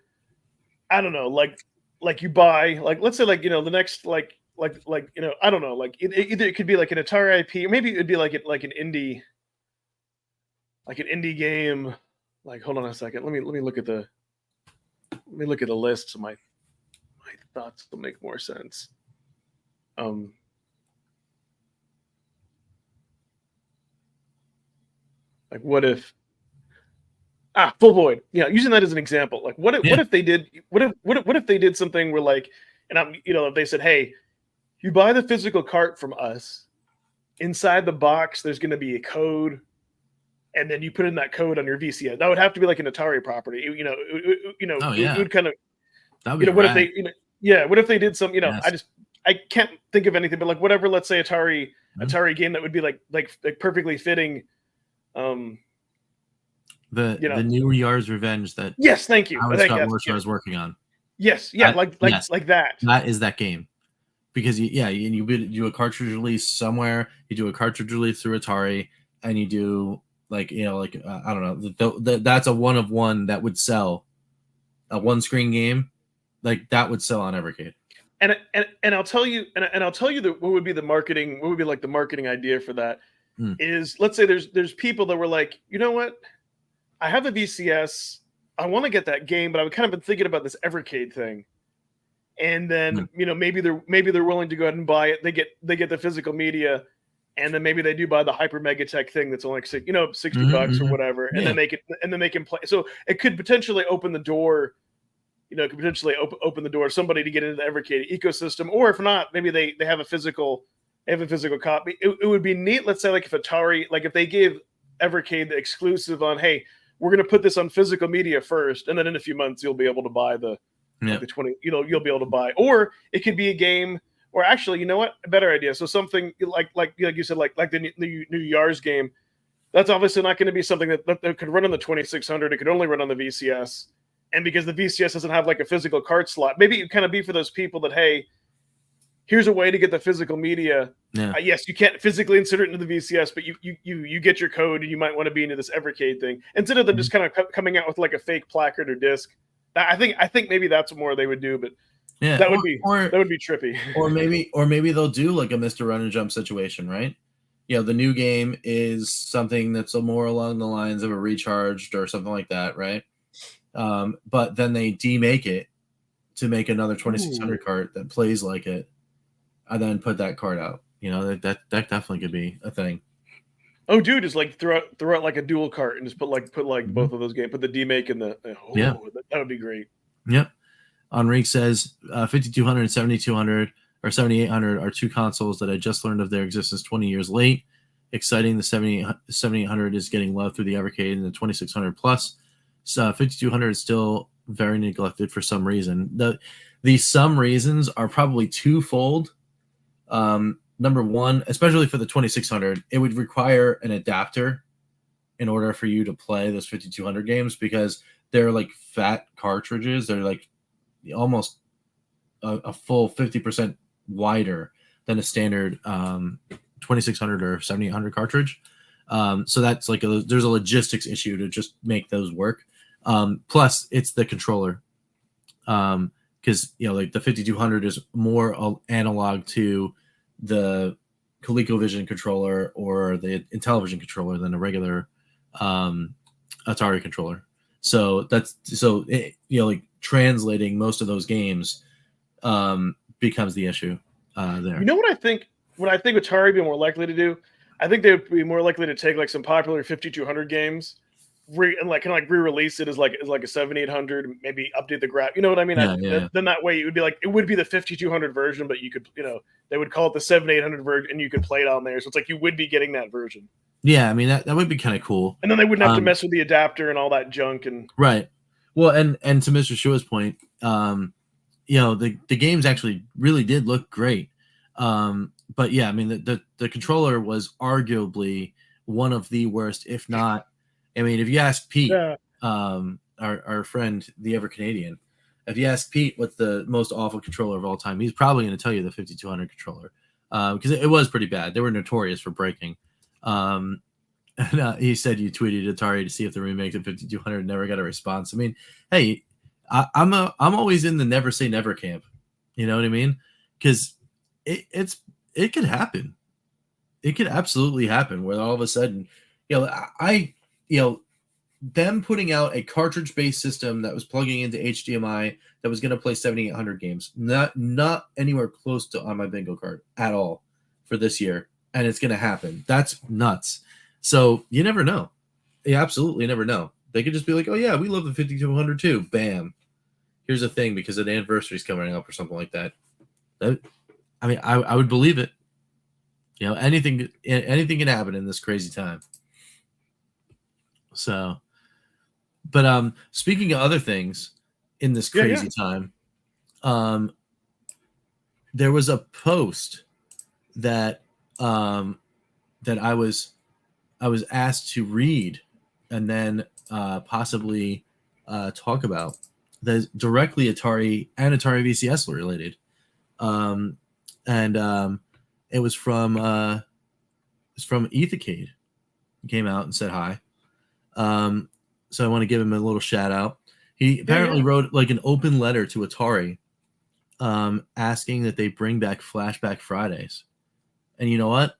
Speaker 2: I don't know, like you buy, like, let's say, like, the next like I don't know, like either it could be like an Atari IP, or maybe it'd be like an indie. like an indie game. Like, hold on a second. Let me look at the list so my thoughts will make more sense. Like what if Full Void. Yeah, using that as an example. Like what if they did what if they did something where like, and I'm if they said, hey, you buy the physical cart from us, inside the box there's going to be a code, and then you put in that code on your VCS. That would have to be like an Atari property.
Speaker 5: Oh, yeah.
Speaker 2: It would kind of,
Speaker 5: That would be
Speaker 2: what if
Speaker 5: rad.
Speaker 2: they, what if they did some,
Speaker 5: Yes.
Speaker 2: I can't think of anything, but like whatever, let's say Atari game that would be like perfectly fitting.
Speaker 5: The new Yar's Revenge that
Speaker 2: Yes, thank you.
Speaker 5: Howard Scott Warshaw is working on.
Speaker 2: Yes, yeah,
Speaker 5: Yes.
Speaker 2: like that.
Speaker 5: That is that game. Because you do a cartridge release somewhere, you do a cartridge release through Atari, and you do I don't know, that's a one of one that would sell, a one screen game like that would sell on Evercade.
Speaker 2: And I'll tell you, and I'll tell you what would be the marketing, what would be like the marketing idea for that is, let's say there's people that were like, you know what, I have a VCS, I want to get that game, but I've kind of been thinking about this Evercade thing. And then maybe they're willing to go ahead and buy it. They get the physical media, and then maybe they do buy the Hyper Megatech thing that's only $60 or whatever, and then they can play. So it could potentially open the door. It could potentially open the door somebody to get into the Evercade ecosystem, or if not, maybe they have a physical copy. It would be neat. Let's say like if Atari, like if they gave Evercade the exclusive on, hey, we're going to put this on physical media first, and then in a few months you'll be able to buy the 20, you'll be able to buy, or it could be a game, or actually, a better idea. So something like you said, like the new Yars game, that's obviously not going to be something that could run on the 2600. It could only run on the VCS. And because the VCS doesn't have like a physical cart slot, maybe it kind of be for those people that, hey, here's a way to get the physical media.
Speaker 5: Yeah.
Speaker 2: Yes, you can't physically insert it into the VCS, but you get your code, and you might want to be into this Evercade thing instead of them just kind of coming out with like a fake placard or disc. I think maybe that's more they would do, but that would be trippy.
Speaker 5: Or maybe they'll do like a Mr. Run and Jump situation, right? The new game is something that's more along the lines of a recharged or something like that, right? But then they demake it to make another 2600 cart that plays like it, and then put that card out. That definitely could be a thing.
Speaker 2: Oh, dude, just like throw out like a dual cart and just put both of those games, put the demake in that would be great.
Speaker 5: Yep. Enrique says 5200 and 7200 or 7800 are two consoles that I just learned of their existence 20 years late. Exciting. The 7800 is getting love through the Evercade, and the 2600 plus. So 5200 is still very neglected for some reason. The some reasons are probably twofold. Number one, especially for the 2600, it would require an adapter in order for you to play those 5200 games, because they're like fat cartridges. They're like almost a full 50% wider than a standard 2600 or 7800 cartridge. So that's like there's a logistics issue to just make those work. Plus, it's the controller, because like the 5200 is more analog to the ColecoVision controller or the Intellivision controller than a regular Atari controller. So like translating most of those games becomes the issue there.
Speaker 2: What I think Atari would be more likely to do? I think they would be more likely to take like some popular 5200 games and re-release it as like a 7800, maybe update the graph. You know what I mean? Then that way it would be the 5200 version, but you could, they would call it the 7800 version, and you could play it on there. So it's like you would be getting that version.
Speaker 5: Yeah, I mean that would be kind of cool.
Speaker 2: And then they wouldn't have to mess with the adapter and all that junk. And
Speaker 5: right. Well, and to Mr. Shua's point, the games actually really did look great. But yeah, I mean the controller was arguably one of the worst, if not. I mean, if you ask Pete, our friend, the Ever Canadian, if you ask Pete what's the most awful controller of all time, he's probably going to tell you the 5200 controller, because it was pretty bad. They were notorious for breaking. And, he said you tweeted Atari to see if the remake of 5200 never got a response. I mean, hey, I'm always in the never say never camp. You know what I mean? Because it could happen. It could absolutely happen where all of a sudden, them putting out a cartridge-based system that was plugging into HDMI that was going to play 7,800 games, not anywhere close to on my bingo card at all for this year, and it's going to happen. That's nuts. So you never know. You absolutely never know. They could just be like, oh yeah, we love the 5200 too. Bam. Here's a thing because an anniversary is coming up or something like that. I would believe it. Anything can happen in this crazy time. So, but speaking of other things in this crazy time, there was a post that that I was asked to read and then possibly talk about that's directly Atari and Atari VCS related. It was from Ethicade. He came out and said hi. So I want to give him a little shout out. He apparently wrote like an open letter to Atari, asking that they bring back Flashback Fridays. And you know what?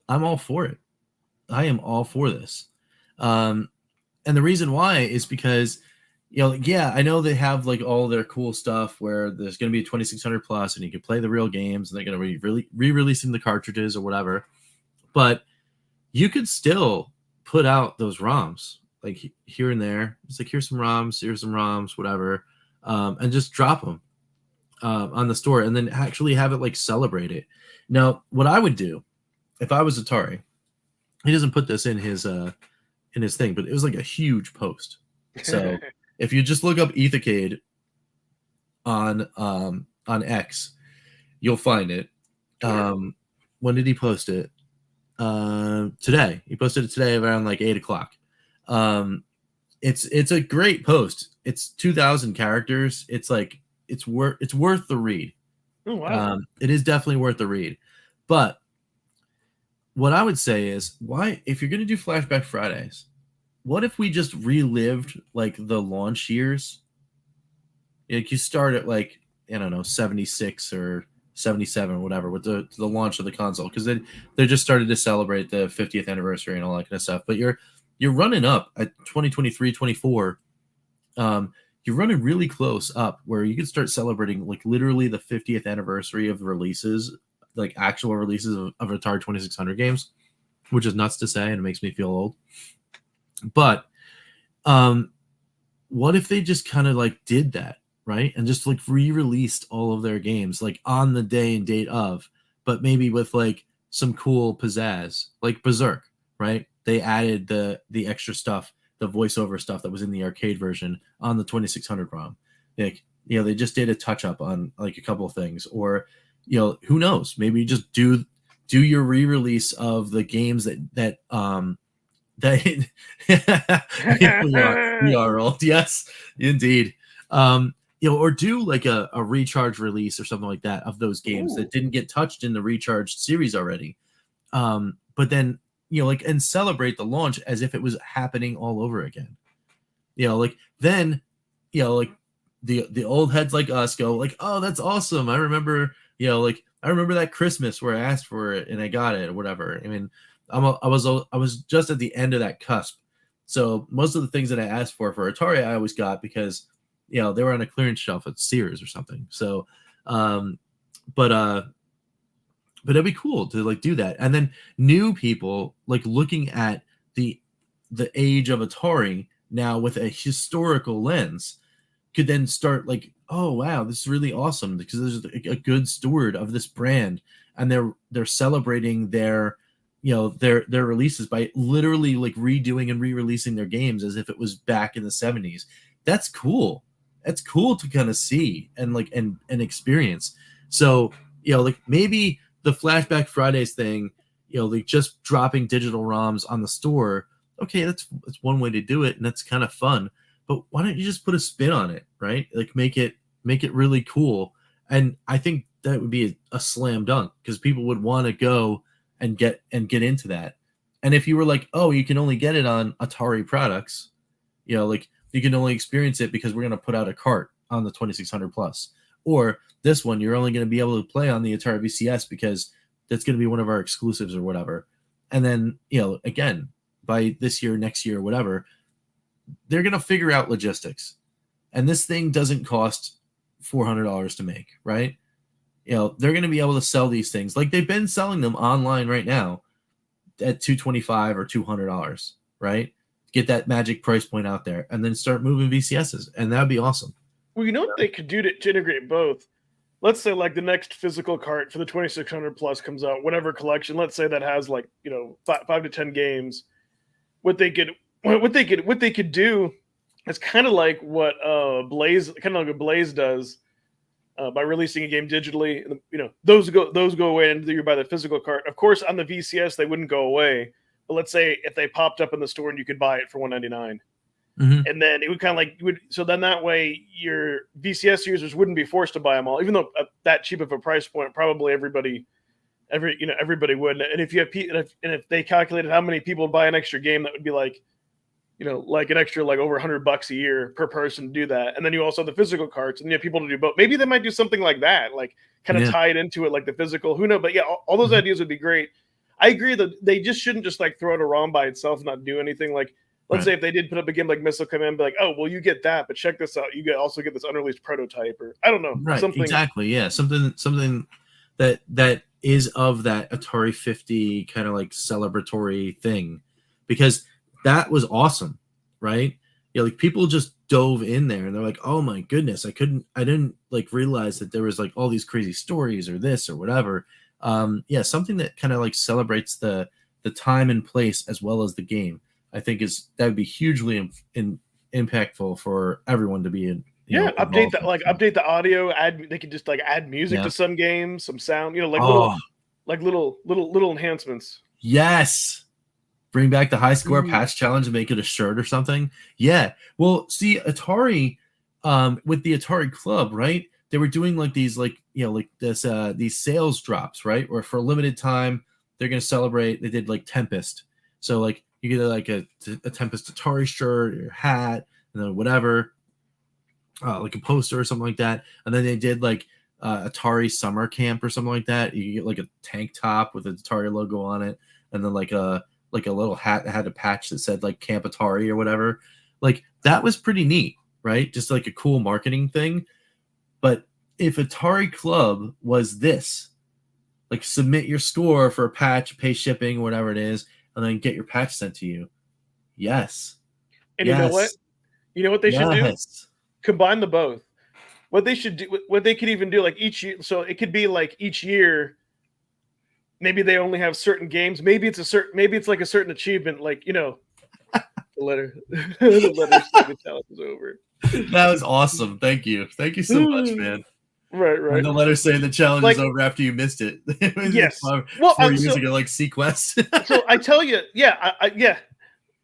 Speaker 5: I'm all for it. I am all for this. And the reason why is because, I know they have like all their cool stuff where there's going to be a 2600 plus and you can play the real games and they're going to be re-releasing the cartridges or whatever. But you could still put out those ROMs like here and there. It's like, here's some ROMs, whatever. And just drop them on the store and then actually have it like celebrate it. Now, what I would do if I was Atari, he doesn't put this in his thing, but it was like a huge post. So if you just look up Ethicade on X, you'll find it. When did he post it? Today. He posted it today around like 8:00. It's a great post. It's 2,000 characters. It's like it's worth the read.
Speaker 2: Oh, wow.
Speaker 5: It is definitely worth the read. But what I would say is, why, if you're going to do Flashback Fridays, what if we just relived like the launch years? Like you start at like, I don't know, 76 or 77 or whatever with the launch of the console, because they just started to celebrate the 50th anniversary and all that kind of stuff. But you're running up at 2023, 24. You're running really close up where you could start celebrating like literally the 50th anniversary of releases, like actual releases of Atari 2600 games, which is nuts to say and it makes me feel old. But what if they just kind of like did that, right? And just like re-released all of their games like on the day and date of, but maybe with like some cool pizzazz, like Berserk, right? They added the extra stuff, the voiceover stuff that was in the arcade version on the 2600 ROM. Like, they just did a touch up on like a couple of things, or who knows? Maybe just do your re-release of the games that we are old. Yes, indeed. Or do like a recharge release or something like that of those games that didn't get touched in the recharged series already. But then, and celebrate the launch as if it was happening all over again. Then, the old heads like us go like, oh, that's awesome. I remember, I remember that Christmas where I asked for it and I got it or whatever. I mean, I was just at the end of that cusp. So most of the things that I asked for Atari, I always got because, they were on a clearance shelf at Sears or something. So, but it'd be cool to like do that. And then new people like looking at the age of Atari now with a historical lens could then start like, oh wow, this is really awesome because there's a good steward of this brand, and they're celebrating their releases by literally like redoing and re-releasing their games as if it was back in the 70s. That's cool. That's cool to kind of see and like and experience. So like maybe the Flashback Fridays thing, like just dropping digital ROMs on the store. Okay, that's one way to do it, and that's kind of fun. But why don't you just put a spin on it, right? Like make it really cool. And I think that would be a slam dunk because people would want to go and get into that. And if you were like, oh, you can only get it on Atari products, like you can only experience it because we're going to put out a cart on the 2600 plus, or this one you're only going to be able to play on the Atari VCS because that's going to be one of our exclusives or whatever. And then again, by this year, next year, whatever, they're going to figure out logistics. And this thing doesn't cost $400 to make, right? You know, they're going to be able to sell these things like they've been selling them online right now at $225 or $200, right? Get that magic price point out there and then start moving VCSs. And that'd be awesome.
Speaker 2: Well, you know what they could do to integrate both? Let's say like the next physical cart for the 2600 plus comes out, whatever collection, let's say that has like, you know, 5 to 10 games. What they could do is kind of like what Blaze does by releasing a game digitally. You know, those go away and you buy the physical cart. Of course, on the VCS they wouldn't go away. But let's say if they popped up in the store and you could buy it for $199. And then it would kind of like so then that way your VCS users wouldn't be forced to buy them all, even though at that cheap of a price point, probably everybody would. And if you have and if they calculated how many people would buy an extra game, that would be like, you know, like an extra like over $100 a year per person to do that. And then you also have the physical carts, and you have people to do both. Maybe they might do something like that, like kind of tie it into it, like the physical. Who knows? But yeah, all those ideas would be great. I agree that they just shouldn't just like throw it a ROM by itself and not do anything. Like, let's say if they did put up a game like Missile Command, be like, oh, well, you get that, but check this out. You also get this unreleased prototype, or I don't know.
Speaker 5: Right,
Speaker 2: something.
Speaker 5: Exactly, yeah. Something that is of that Atari 50 kind of like celebratory thing. Because that was awesome, right? Yeah, like people just dove in there and they're like, oh my goodness, I didn't like realize that there was like all these crazy stories or this or whatever. Yeah, something that kind of like celebrates the time and place as well as the game, I think that would be hugely impactful for everyone to be in.
Speaker 2: Update the audio. They could just like add music to some games, some sound. You know, like little enhancements.
Speaker 5: Yes, bring back the high score patch challenge and make it a shirt or something. Yeah. Well, see, Atari, with the Atari Club, right? They were doing like these, like, you know, like this, these sales drops, right? Where for a limited time, they're going to celebrate. They did like Tempest. So like you get like a Tempest Atari shirt or hat and then whatever, like a poster or something like that. And then they did like Atari Summer Camp or something like that. You get like a tank top with an Atari logo on it. And then like a little hat that had a patch that said like Camp Atari or whatever. Like that was pretty neat, right? Just like a cool marketing thing. But if Atari Club was this, like submit your score for a patch, pay shipping, whatever it is, and then get your patch sent to you. Yes.
Speaker 2: And you know what? You know what they should do? Combine the both. What they should do, what they could even do, like each year. So it could be like each year, maybe they only have certain games. Maybe it's like a certain achievement, like, you know, the letter the challenge is over.
Speaker 5: That was awesome. Thank you so much, man.
Speaker 2: Right.
Speaker 5: And the letter saying the challenge is over after you missed it.
Speaker 2: Yes.
Speaker 5: Well, years ago, like Sequest.
Speaker 2: So I tell you,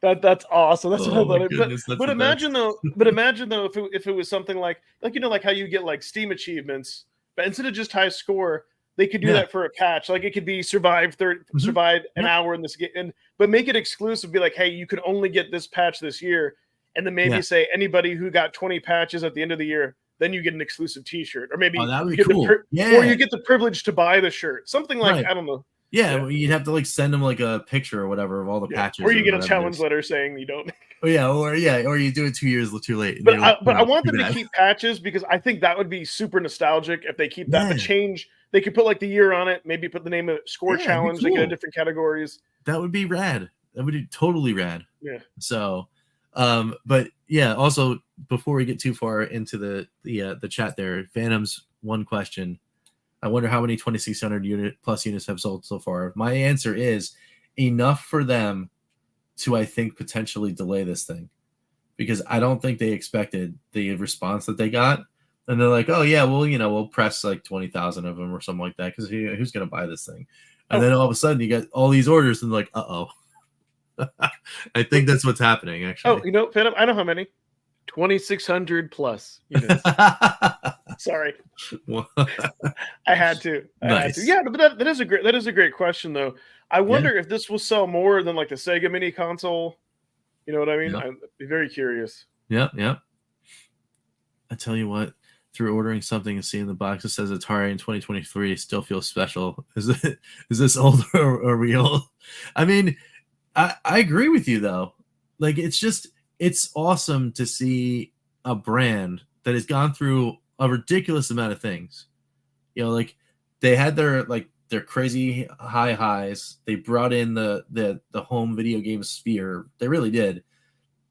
Speaker 2: that's awesome. That's what I thought. But imagine though, if it was something like you know, like how you get like Steam achievements, but instead of just high score, they could do that for a patch. Like it could be survive an hour in this game, but make it exclusive. Be like, hey, you could only get this patch this year, and then maybe say anybody who got 20 patches at the end of the year, then you get an exclusive T-shirt, or maybe
Speaker 5: that would be cool.
Speaker 2: or you get the privilege to buy the shirt. Something like I don't know.
Speaker 5: Yeah, well, you'd have to like send them like a picture or whatever of all the patches,
Speaker 2: or you get a challenge letter saying you don't.
Speaker 5: Or you do it 2 years too late.
Speaker 2: But I want them to keep patches because I think that would be super nostalgic if they keep that. But change, they could put like the year on it. Maybe put the name of score challenge. Cool. They get different categories.
Speaker 5: That would be rad. That would be totally rad.
Speaker 2: Yeah.
Speaker 5: So, but yeah. Also, before we get too far into the chat, there, Phantom's one question. I wonder how many 2600 plus units have sold so far. My answer is enough for them to, I think, potentially delay this thing, because I don't think they expected the response that they got. And they're like, oh yeah, well, you know, we'll press like 20,000 of them or something like that, because who's going to buy this thing? And then all of a sudden you get all these orders and like, uh-oh. I think that's what's happening, actually.
Speaker 2: Oh, you know, Phantom, I know how many. 2600 plus units. Sorry. I had to. Yeah, but that is a great question though. I wonder if this will sell more than like the Sega mini console. You know what I mean?
Speaker 5: Yep.
Speaker 2: I'd be very curious.
Speaker 5: Yep. I tell you what, through ordering something and seeing the box that says Atari in 2023 still feels special. Is this old or real? I mean, I agree with you though. Like it's awesome to see a brand that has gone through a ridiculous amount of things. Like they had their crazy high highs. They brought in the home video game sphere. They really did.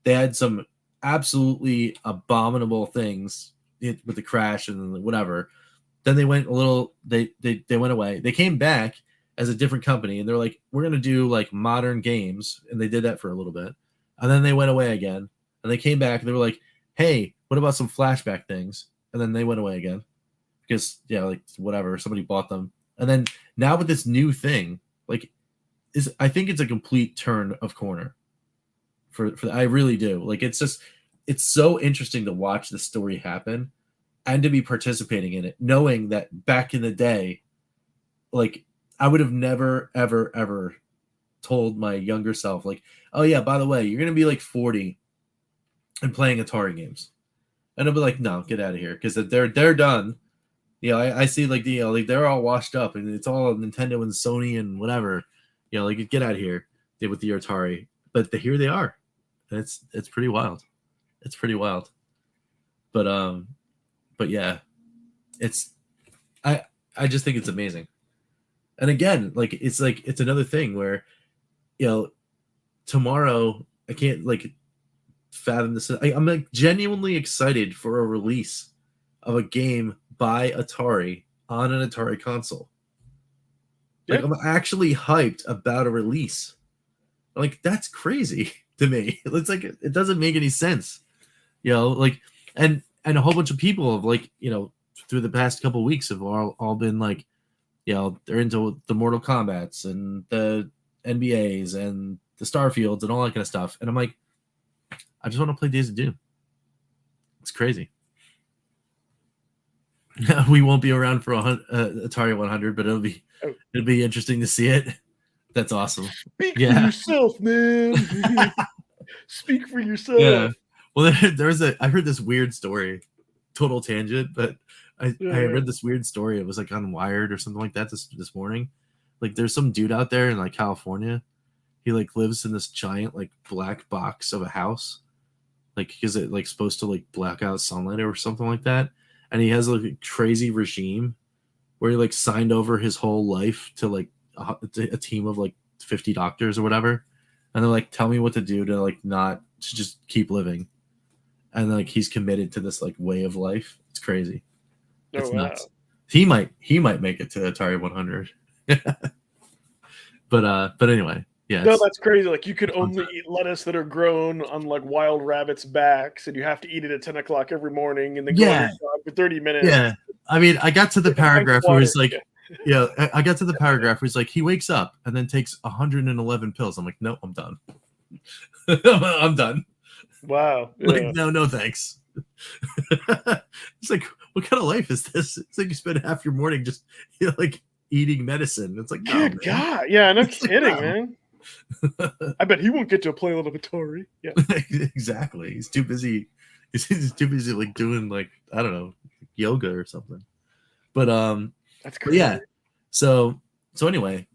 Speaker 5: They had some absolutely abominable things with the crash and whatever. Then they went a little. They went away. They came back as a different company, and they're like, we're gonna do like modern games, and they did that for a little bit, and then they went away again, and they came back, and they were like, hey, what about some flashback things? And then they went away again because like whatever, somebody bought them, and then now with this new thing, like I think it's a complete turn of corner. For I really do. Like it's so interesting to watch the story happen and to be participating in it, knowing that back in the day, like I would have never, ever, ever told my younger self, like, oh yeah, by the way, you're gonna be like 40 and playing Atari games. And I'll be like, no, get out of here. Because they're done. I see like like they're all washed up and it's all Nintendo and Sony and whatever. Like get out of here with the Atari. But here they are. And it's pretty wild. It's pretty wild. But yeah, I just think it's amazing. And again, it's another thing where, tomorrow I can't fathom this. I'm like genuinely excited for a release of a game by Atari on an Atari console. Like I'm actually hyped about a release. Like that's crazy to me. It's like it doesn't make any sense. And a whole bunch of people have through the past couple of weeks have all been like, they're into the Mortal Kombats and the NBAs and the Starfields and all that kind of stuff. And I'm like, I just want to play Days of Doom. It's crazy. We won't be around for Atari 100, but it'll be interesting to see it. That's awesome.
Speaker 2: Speak for yourself, man. Speak for yourself.
Speaker 5: Yeah. Well, I heard this weird story, total tangent, but I read this weird story. It was like on Wired or something like that this morning. Like there's some dude out there in like California. He lives in this giant black box of a house. Is it supposed to black out sunlight or something like that? And he has a crazy regime where he signed over his whole life to a team of 50 doctors or whatever. And they're tell me what to do to not to just keep living. And he's committed to this way of life. It's crazy. It's nuts. He might make it to Atari 100. But anyway, yeah.
Speaker 2: No, that's crazy. You could only eat lettuce that are grown on wild rabbits' backs, and you have to eat it at 10 o'clock every morning, and then go on your jog for 30 minutes.
Speaker 5: Yeah, I mean, I got to the paragraph where he's I got to the paragraph where he's he wakes up and then takes 111 pills. I'm like, no, I'm done. I'm done.
Speaker 2: Wow. Yeah.
Speaker 5: No, thanks. It's what kind of life is this? It's you spend half your morning just eating medicine. It's no,
Speaker 2: good God. Yeah, no kidding, man. I bet he won't get to play a little Atari. Yeah.
Speaker 5: Exactly. He's too busy. He's too busy doing I don't know, yoga or something. But
Speaker 2: that's crazy.
Speaker 5: Yeah. So anyway,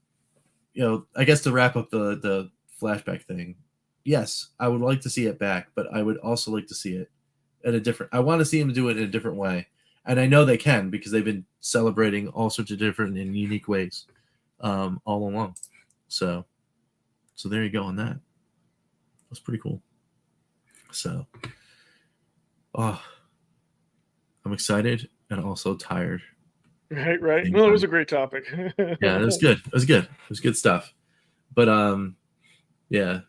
Speaker 5: I guess to wrap up the flashback thing, yes, I would like to see it back, but I would also like to see it at a different. I want to see him do it in a different way, and I know they can because they've been celebrating all sorts of different and unique ways all along. So there you go on that. That's pretty cool. So, I'm excited and also tired.
Speaker 2: Right. Well, it was a great topic.
Speaker 5: Yeah, it was good. It was good stuff. But yeah.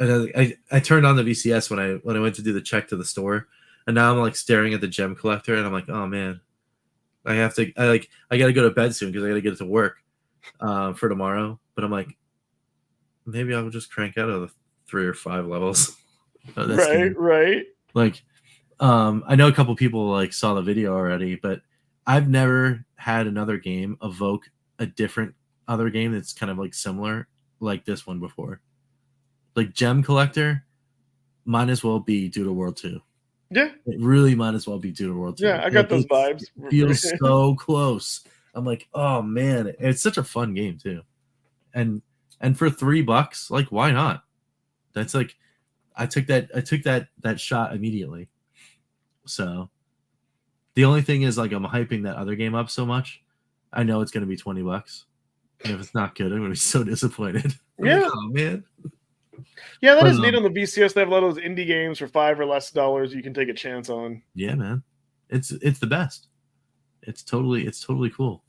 Speaker 5: And I turned on the VCS when I went to do the check to the store, and now I'm staring at the gem collector, and I'm like, oh man, I got to go to bed soon because I got to get to work for tomorrow. But I'm like, maybe I'll just crank out of the 3 or 5 levels.
Speaker 2: Right.
Speaker 5: I know a couple people saw the video already, but I've never had another game evoke a different other game that's kind of similar like this one before. Gem Collector might as well be Doodle World 2.
Speaker 2: Yeah.
Speaker 5: It really might as well be Doodle World 2.
Speaker 2: Yeah, I got those vibes.
Speaker 5: It feels so close. I'm like, oh man, it's such a fun game too. And And for $3, like, why not? That's like, I took that shot immediately. So the only thing is, like, I'm hyping that other game up so much. I know it's going to be $20. And if it's not good, I'm going to be so disappointed. I'm like, oh, man.
Speaker 2: Yeah, that
Speaker 5: But,
Speaker 2: is neat on the VCS. They have a lot of those indie games for $5 or less you can take a chance on.
Speaker 5: Yeah, man. It's the best. It's totally cool.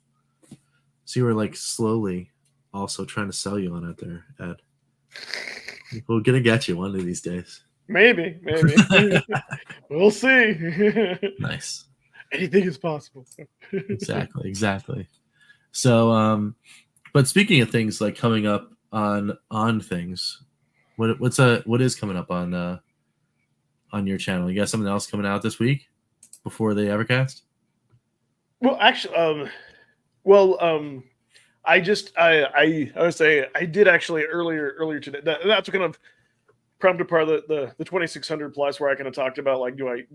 Speaker 5: So we're like slowly also trying to sell you on it there, Ed. We're gonna get you one of these days.
Speaker 2: Maybe. We'll see.
Speaker 5: Nice.
Speaker 2: Anything is possible.
Speaker 5: Exactly. So, but speaking of things like coming up on things, what is coming up on your channel? You got something else coming out this week before the Evercast?
Speaker 2: Well, actually, I would say I did actually earlier today. That's what kind of prompted part of the 2600 plus, where I kind of talked about, like, do I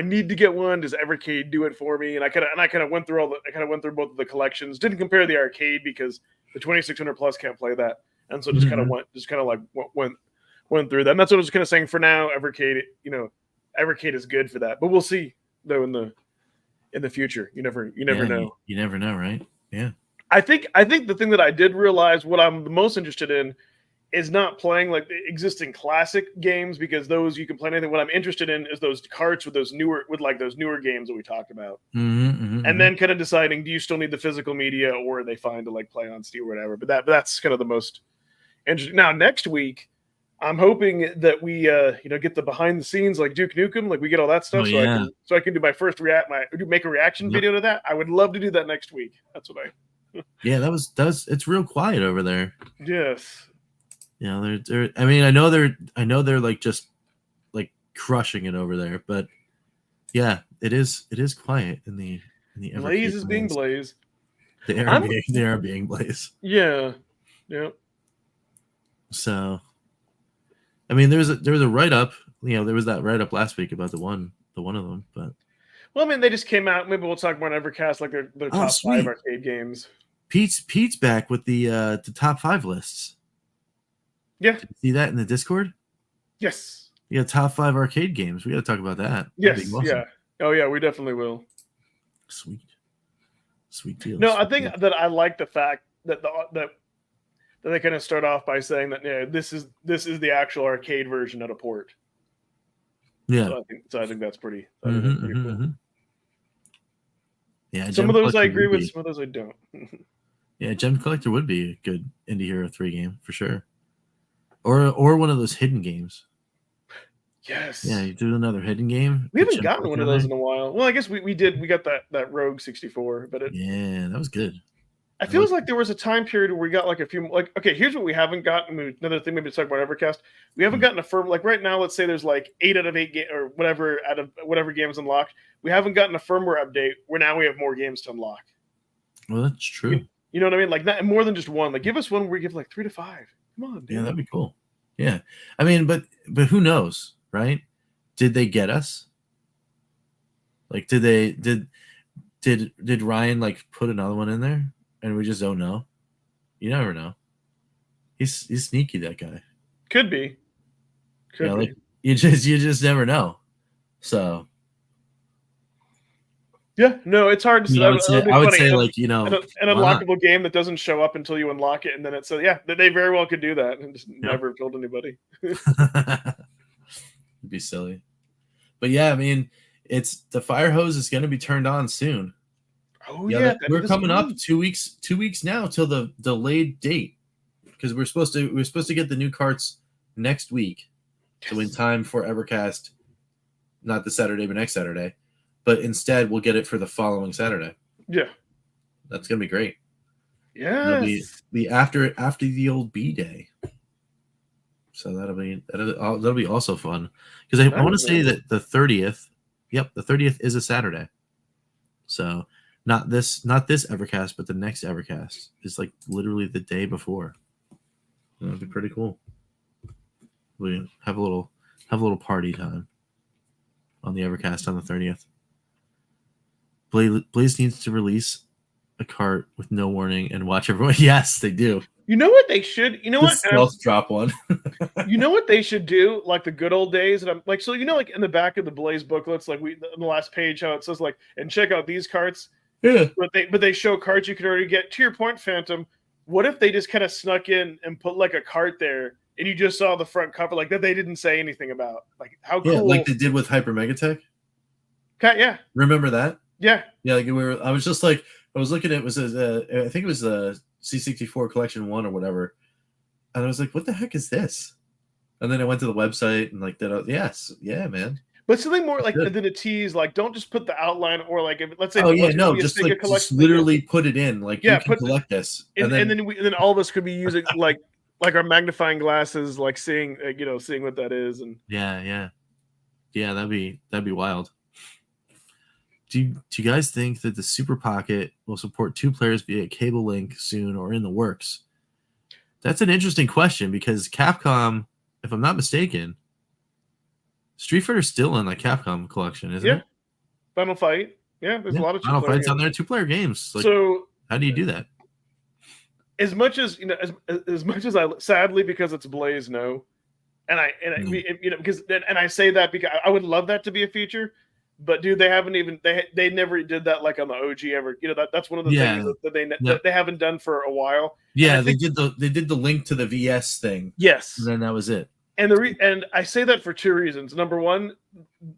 Speaker 2: need to get one? Does Evercade do it for me? And I kind of went through both of the collections. Didn't compare the arcade because the 2600 plus can't play that, and so just kind of went through that. And that's what I was kind of saying. For now, Evercade is good for that, but we'll see though in the future. You never know.
Speaker 5: You never know, right? Yeah.
Speaker 2: I think the thing that I did realize, what I'm the most interested in, is not playing like the existing classic games, because those you can play anything. What I'm interested in is those carts with those newer games that we talked about, and then kind of deciding, do you still need the physical media, or are they fine to like play on Steam or whatever. But that's kind of the most interesting. Now next week, I'm hoping that we get the behind the scenes, like Duke Nukem, like we get all that stuff, so I can do my first make a reaction video to that. I would love to do that next week. That's what I.
Speaker 5: Yeah, that was it's real quiet over there.
Speaker 2: Yes.
Speaker 5: Yeah, they're I mean, I know they're like just like crushing it over there, but yeah, it is quiet in the
Speaker 2: Blaze is being Blaze.
Speaker 5: They are being Blaze.
Speaker 2: Yeah. Yeah.
Speaker 5: So I mean, there was a write up. There was that write up last week about the one of them. But
Speaker 2: well, I mean, they just came out. Maybe we'll talk about Evercast, like their top 5 arcade games.
Speaker 5: Pete's back with the top 5 lists.
Speaker 2: Yeah,
Speaker 5: did you see that in the Discord?
Speaker 2: Yes.
Speaker 5: Yeah, top 5 arcade games. We got to talk about that.
Speaker 2: Yes. Awesome. Yeah. Oh yeah, we definitely will.
Speaker 5: Sweet deal.
Speaker 2: No, I think that I like the fact that that they kind of start off by saying that this is the actual arcade version at a port.
Speaker 5: Yeah.
Speaker 2: So I think that's pretty.
Speaker 5: Cool. Yeah.
Speaker 2: Some of those I agree with. Some of those I don't.
Speaker 5: Yeah, Gem Collector would be a good Indie Hero 3 game for sure, or one of those hidden games.
Speaker 2: Yes.
Speaker 5: Yeah, you do another hidden game.
Speaker 2: We haven't gotten one of those in a while. Well, I guess we did. We got that Rogue 64, but
Speaker 5: yeah, that was good.
Speaker 2: It feels like there was a time period where we got like a few, like, okay, here's what we haven't gotten. Another thing maybe to talk about Evercast. We haven't gotten a firm, like right now, let's say there's like 8 out of 8 or whatever out of whatever games unlocked. We haven't gotten a firmware update where now we have more games to unlock.
Speaker 5: Well, that's true.
Speaker 2: You know what I mean? Like that, more than just one. Like give us one where we give like 3 to 5. Come on, dude.
Speaker 5: Yeah, that'd be cool. Yeah. I mean, but who knows, right? Did they get us? Like, did Ryan like put another one in there? And we just don't know. You never know. He's sneaky, that guy.
Speaker 2: Could be.
Speaker 5: Like you just never know. So
Speaker 2: yeah, no, it's hard to say.
Speaker 5: I would say like, an
Speaker 2: unlockable game that doesn't show up until you unlock it, and then it's they very well could do that and just never told anybody.
Speaker 5: It'd be silly. But yeah, I mean, it's the fire hose is going to be turned on soon.
Speaker 2: Oh yeah,
Speaker 5: we're coming up 2 weeks now till the delayed date, because we're supposed to get the new carts next week, so in time for Evercast, not the Saturday but next Saturday, but instead we'll get it for the following Saturday.
Speaker 2: Yeah,
Speaker 5: that's gonna be great.
Speaker 2: Yeah,
Speaker 5: be after the old B day, so that'll be also fun, because I want to say that the 30th. Yep, the 30th is a Saturday, so. Not this Evercast, but the next Evercast is like literally the day before. That'd be pretty cool. We have a little party time on the Evercast on the 30th. Blaze needs to release a cart with no warning and watch everyone. Yes, they do.
Speaker 2: You know what they should? You know
Speaker 5: The
Speaker 2: what?
Speaker 5: stealth drop one.
Speaker 2: You know what they should do? Like the good old days, and I'm like, so you know, like in the back of the Blaze booklets, like in the last page, how it says like, and check out these carts.
Speaker 5: Yeah.
Speaker 2: But they show cards you could already get. To your point, Phantom, what if they just kind of snuck in and put like a cart there, and you just saw the front cover like that they didn't say anything about? Like how cool?
Speaker 5: Yeah, like they did with Hyper Megatech.
Speaker 2: Yeah.
Speaker 5: Remember that?
Speaker 2: Yeah.
Speaker 5: Yeah, like I was just like, I was looking at I think it was the C64 Collection 1 or whatever. And I was like, what the heck is this? And then I went to the website and like that. Yes. Yeah, man.
Speaker 2: But something more like than a tease, like don't just put the outline or like if, let's say
Speaker 5: just like just literally put it in like you can collect this,
Speaker 2: and then all of us could be using like our magnifying glasses, like seeing seeing what that is, and
Speaker 5: yeah, that'd be wild. Do you guys think that the Super Pocket will support 2 players via cable link soon or in the works? That's an interesting question because Capcom, if I'm not mistaken, Street Fighter's still in the Capcom collection, isn't it?
Speaker 2: Final Fight. Yeah, there's a lot of
Speaker 5: Final Fight's on there, 2-player games. Like,
Speaker 2: so
Speaker 5: how do you do that?
Speaker 2: As much as as much as I sadly because it's Blaze, no, and I because and I say that because I would love that to be a feature, but dude, they haven't even they never did that like on the OG ever. That's one of the things that they haven't done for a while.
Speaker 5: Yeah, they did the link to the VS thing.
Speaker 2: Yes,
Speaker 5: and then that was it.
Speaker 2: And and I say that for 2 reasons. Number one,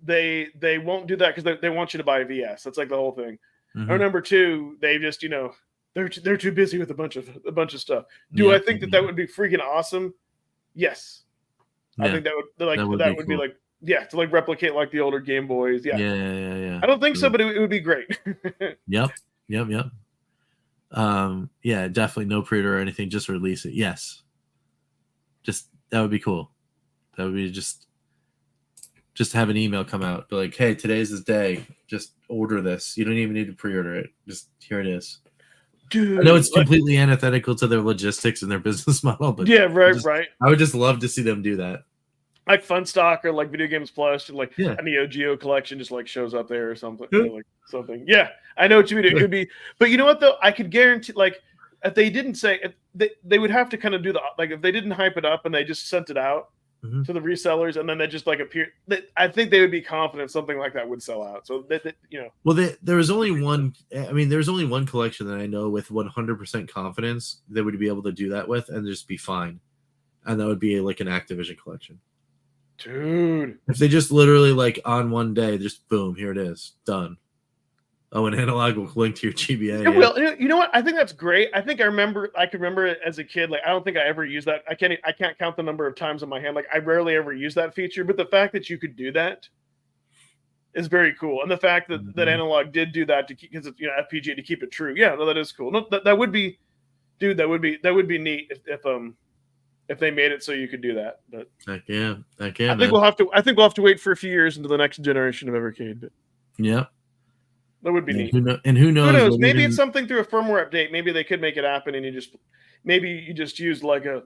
Speaker 2: they won't do that because they want you to buy a VS. That's like the whole thing. Or number 2, they just they're too busy with a bunch of stuff. Do I think that would be freaking awesome? Yes, I think that would be like to like replicate like the older Game Boys. Yeah. I don't think so, but it would be great.
Speaker 5: Yep. Yeah, definitely no pre-order or anything. Just release it. Yes, just that would be cool. That would be just have an email come out, be like, hey, today's the day. Just order this. You don't even need to pre-order it. Just here it is.
Speaker 2: Dude,
Speaker 5: I know it's completely antithetical to their logistics and their business model, but
Speaker 2: right.
Speaker 5: I would just love to see them do that.
Speaker 2: Like Funstock or like Video Games Plus, or like a Neo Geo collection just like shows up there or something. Like something. Yeah, I know what you mean. It would be, but you know what though? I could guarantee, like, if they didn't say, if they would have to kind of do if they didn't hype it up and they just sent it out to the resellers and then they just like appear, I think they would be confident something like that would sell out. So
Speaker 5: well, there was only one. I mean, there's only one collection that I know with 100% confidence they would be able to do that with and just be fine, and that would be like an Activision collection.
Speaker 2: Dude,
Speaker 5: if they just literally like on one day, just boom, here it is, done. Oh, an analog will link to your GBA.
Speaker 2: Yeah. Well, you know what? I think that's great. I think I can remember it as a kid. Like, I don't think I ever used that. I can't count the number of times on my hand. Like, I rarely ever use that feature. But the fact that you could do that is very cool. And the fact that that analog did do that because it's FPGA to keep it true. Yeah, no, that is cool. No, that would be, dude. That would be neat if they made it so you could do that. But
Speaker 5: heck yeah.
Speaker 2: I think we'll have to wait for a few years into the next generation of Evercade. But
Speaker 5: yeah.
Speaker 2: That would be neat.
Speaker 5: Who knows?
Speaker 2: Who knows? Maybe it's something through a firmware update. Maybe they could make it happen, and you just use like a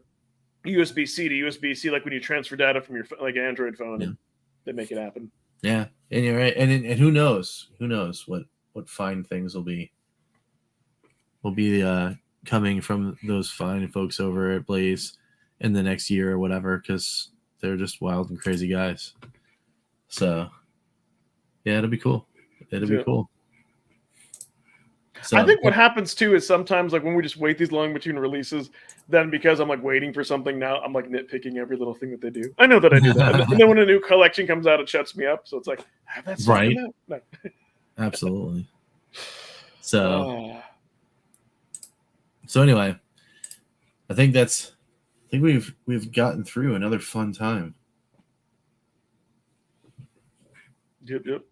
Speaker 2: USB-C to USB-C, like when you transfer data from your like an Android phone, and they make it happen.
Speaker 5: Yeah, and you're right. And who knows? Who knows what fine things will be coming from those fine folks over at Blaze in the next year or whatever, because they're just wild and crazy guys. So yeah, it'll be cool. It'll be cool. So,
Speaker 2: I think what happens too is sometimes like when we just wait these long between releases, then because I'm like waiting for something now, I'm like nitpicking every little thing that they do. I know that I do that. And then when a new collection comes out, it shuts me up. So it's like, have that
Speaker 5: right.
Speaker 2: No.
Speaker 5: Absolutely. So anyway, I think we've gotten through another fun time.
Speaker 2: Yep.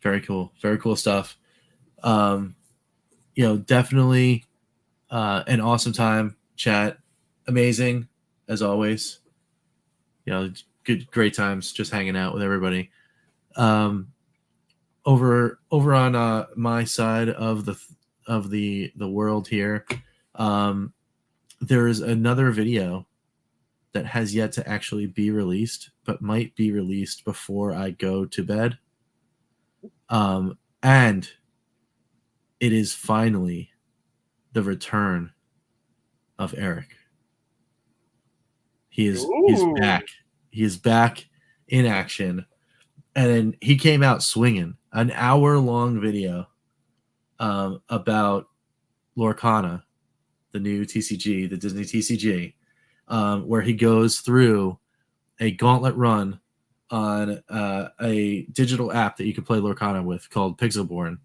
Speaker 5: Very cool. Very cool stuff. Definitely an awesome time. Chat, amazing as always. Great times just hanging out with everybody. Over on my side of the world here, there is another video that has yet to actually be released, but might be released before I go to bed. And it is finally the return of Eric. He's back. He is back in action. And then he came out swinging an hour-long video about Lorcana, the new TCG, the Disney TCG, where he goes through a gauntlet run on a digital app that you can play Lorcana with called Pixelborn.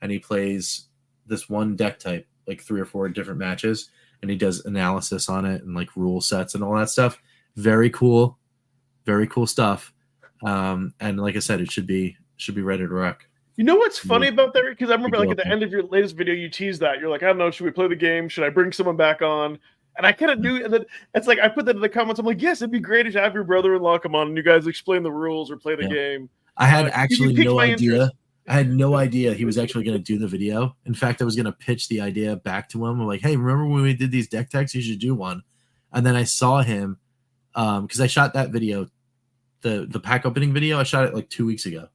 Speaker 5: And he plays this one deck type, like 3 or 4 different matches, and he does analysis on it and like rule sets and all that stuff. Very cool stuff. And like I said, it should be ready to rock.
Speaker 2: You know what's funny about that? Because I remember, like, at the end of your latest video, you teased that. You're like, I don't know, should we play the game? Should I bring someone back on? And I kind of knew, and then it's like I put that in the comments. I'm like, yes, it'd be great to have your brother-in-law come on and you guys explain the rules or play the game.
Speaker 5: I had actually no idea.
Speaker 2: Interest.
Speaker 5: I had no idea he was actually going to do the video. In fact, I was going to pitch the idea back to him. I'm like, hey, remember when we did these deck techs? You should do one. And then I saw him because I shot that video, the pack opening video. I shot it like 2 weeks ago.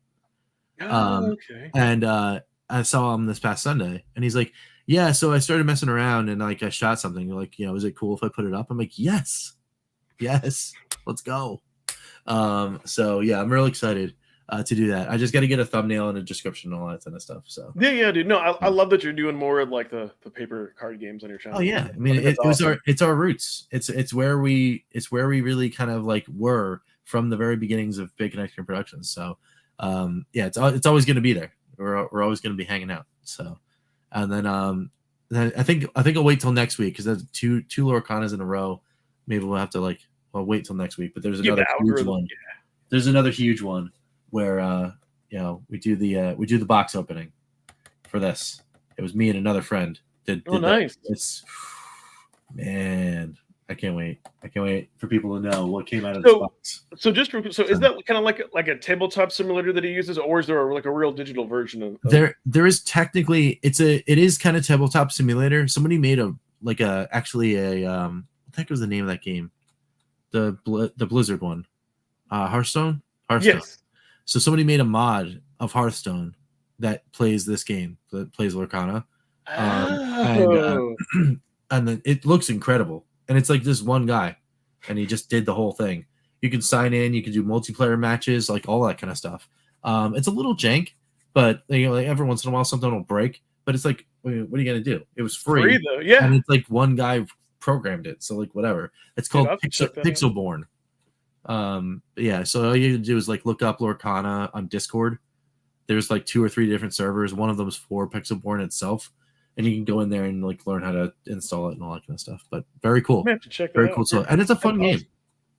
Speaker 2: Okay.
Speaker 5: And I saw him this past Sunday, and he's like, yeah, so I started messing around and like I shot something. You're like, is it cool if I put it up? I'm like, yes, let's go. So yeah, I'm really excited to do that. I just got to get a thumbnail and a description and all that kind of stuff. So
Speaker 2: yeah, dude. No, I love that you're doing more of like the paper card games on your channel.
Speaker 5: Oh yeah, I mean it's our roots. It's where we really kind of like were from the very beginnings of Big Connection Productions. So yeah, it's always going to be there. We're always going to be hanging out. So and then I think I'll wait till next week because there's two Lorcanas in a row. Maybe we'll have to wait till next week. But there's another huge one. Yeah. There's another huge one where we do the box opening for this. It was me and another friend did
Speaker 2: nice.
Speaker 5: It's man, I can't wait for people to know what came out of this box.
Speaker 2: So is that kind of like a tabletop simulator that he uses, or is there like a real digital version of
Speaker 5: there is technically it is kind of tabletop simulator. Somebody made what the heck was the name of that game? The Blizzard one. Hearthstone?
Speaker 2: Yes.
Speaker 5: So somebody made a mod of Hearthstone that plays this game, that plays Lorcana. And then it looks incredible. And it's like this one guy, and he just did the whole thing. You can sign in, you can do multiplayer matches, like all that kind of stuff. It's a little jank, but every once in a while something will break. But it's like, what are you gonna do? It was free
Speaker 2: though, yeah.
Speaker 5: And it's like one guy programmed it, so like whatever. It's called Pixelborn. Yeah, so all you do is look up Lorcana on Discord. There's 2 or 3 different servers. One of them is for Pixelborn itself, and you can go in there and learn how to install it and all that kind of stuff. But very cool.
Speaker 2: I have to check
Speaker 5: very cool. So, and it's a fun game.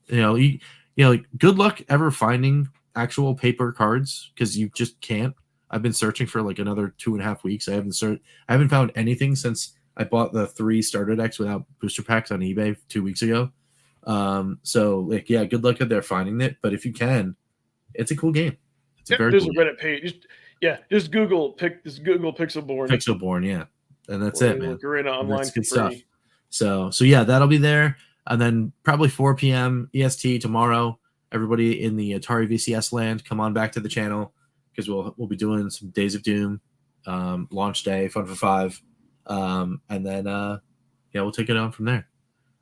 Speaker 5: Good luck ever finding actual paper cards because you just can't. I've been searching for another 2.5 weeks. I haven't found anything since I bought the 3 starter decks without booster packs on eBay 2 weeks ago. So good luck out there finding it. But if you can, it's a cool game. It's a very
Speaker 2: there's
Speaker 5: cool
Speaker 2: a Reddit page. Just Google Pixelborn.
Speaker 5: Pixelborn, yeah. And that's it, man.
Speaker 2: Online,
Speaker 5: that's good stuff. So yeah, that'll be there. And then probably 4 p.m. EST tomorrow. Everybody in the Atari VCS land, come on back to the channel because we'll be doing some Days of Doom, launch day, Fun for 5, and then we'll take it on from there.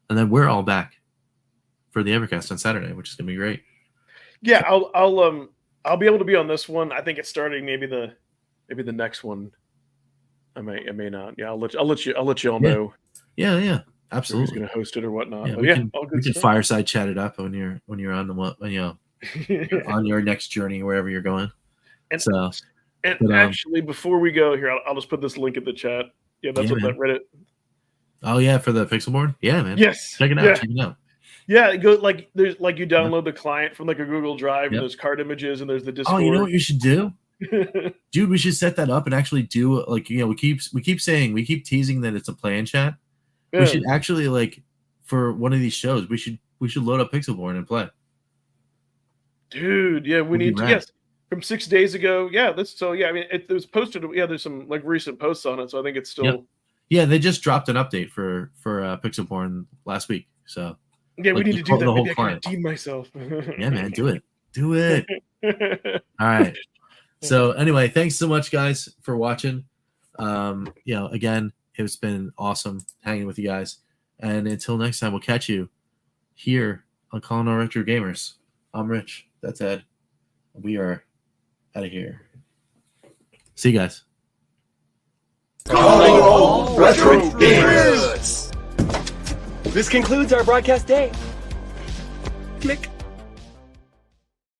Speaker 5: And then we're all back for the Evercast on Saturday, which is gonna be great.
Speaker 2: Yeah, I'll be able to be on this one. I think it's starting maybe the next one. I may not. Yeah, I'll let you all know.
Speaker 5: Yeah, absolutely.
Speaker 2: Who's going to host it or whatnot?
Speaker 5: Yeah,
Speaker 2: but
Speaker 5: we can fireside chat it up when you're on the on your next journey wherever you're going.
Speaker 2: And actually, before we go here, I'll just put this link in the chat. Yeah, that's what that Reddit.
Speaker 5: Oh yeah, for the Pixelborn. Yeah, man.
Speaker 2: Yes.
Speaker 5: Check it out.
Speaker 2: Yeah.
Speaker 5: Check it out.
Speaker 2: Yeah, it goes there's you download the client from a Google Drive, and there's card images, and there's the Discord.
Speaker 5: Oh, you know what you should do? Dude, we should set that up and actually do we keep teasing that it's a play-in chat. Yeah. We should actually for one of these shows, we should load up Pixelborn and play.
Speaker 2: Dude, yeah, we need to. Yes, from 6 days ago. Yeah, I mean, it was posted. Yeah, there's some recent posts on it, so I think it's still.
Speaker 5: Yep. Yeah, they just dropped an update for Pixelborn last week. So
Speaker 2: yeah, we need to do that. Maybe I can redeem myself.
Speaker 5: Yeah, man, do it. All right. So anyway, thanks so much, guys, for watching. Again, it's been awesome hanging with you guys. And until next time, we'll catch you here on Calling All Retro Gamers. I'm Rich. That's Ed. We are out of here. See you guys.
Speaker 3: Calling all retro gamers.
Speaker 6: This concludes our broadcast day. Click.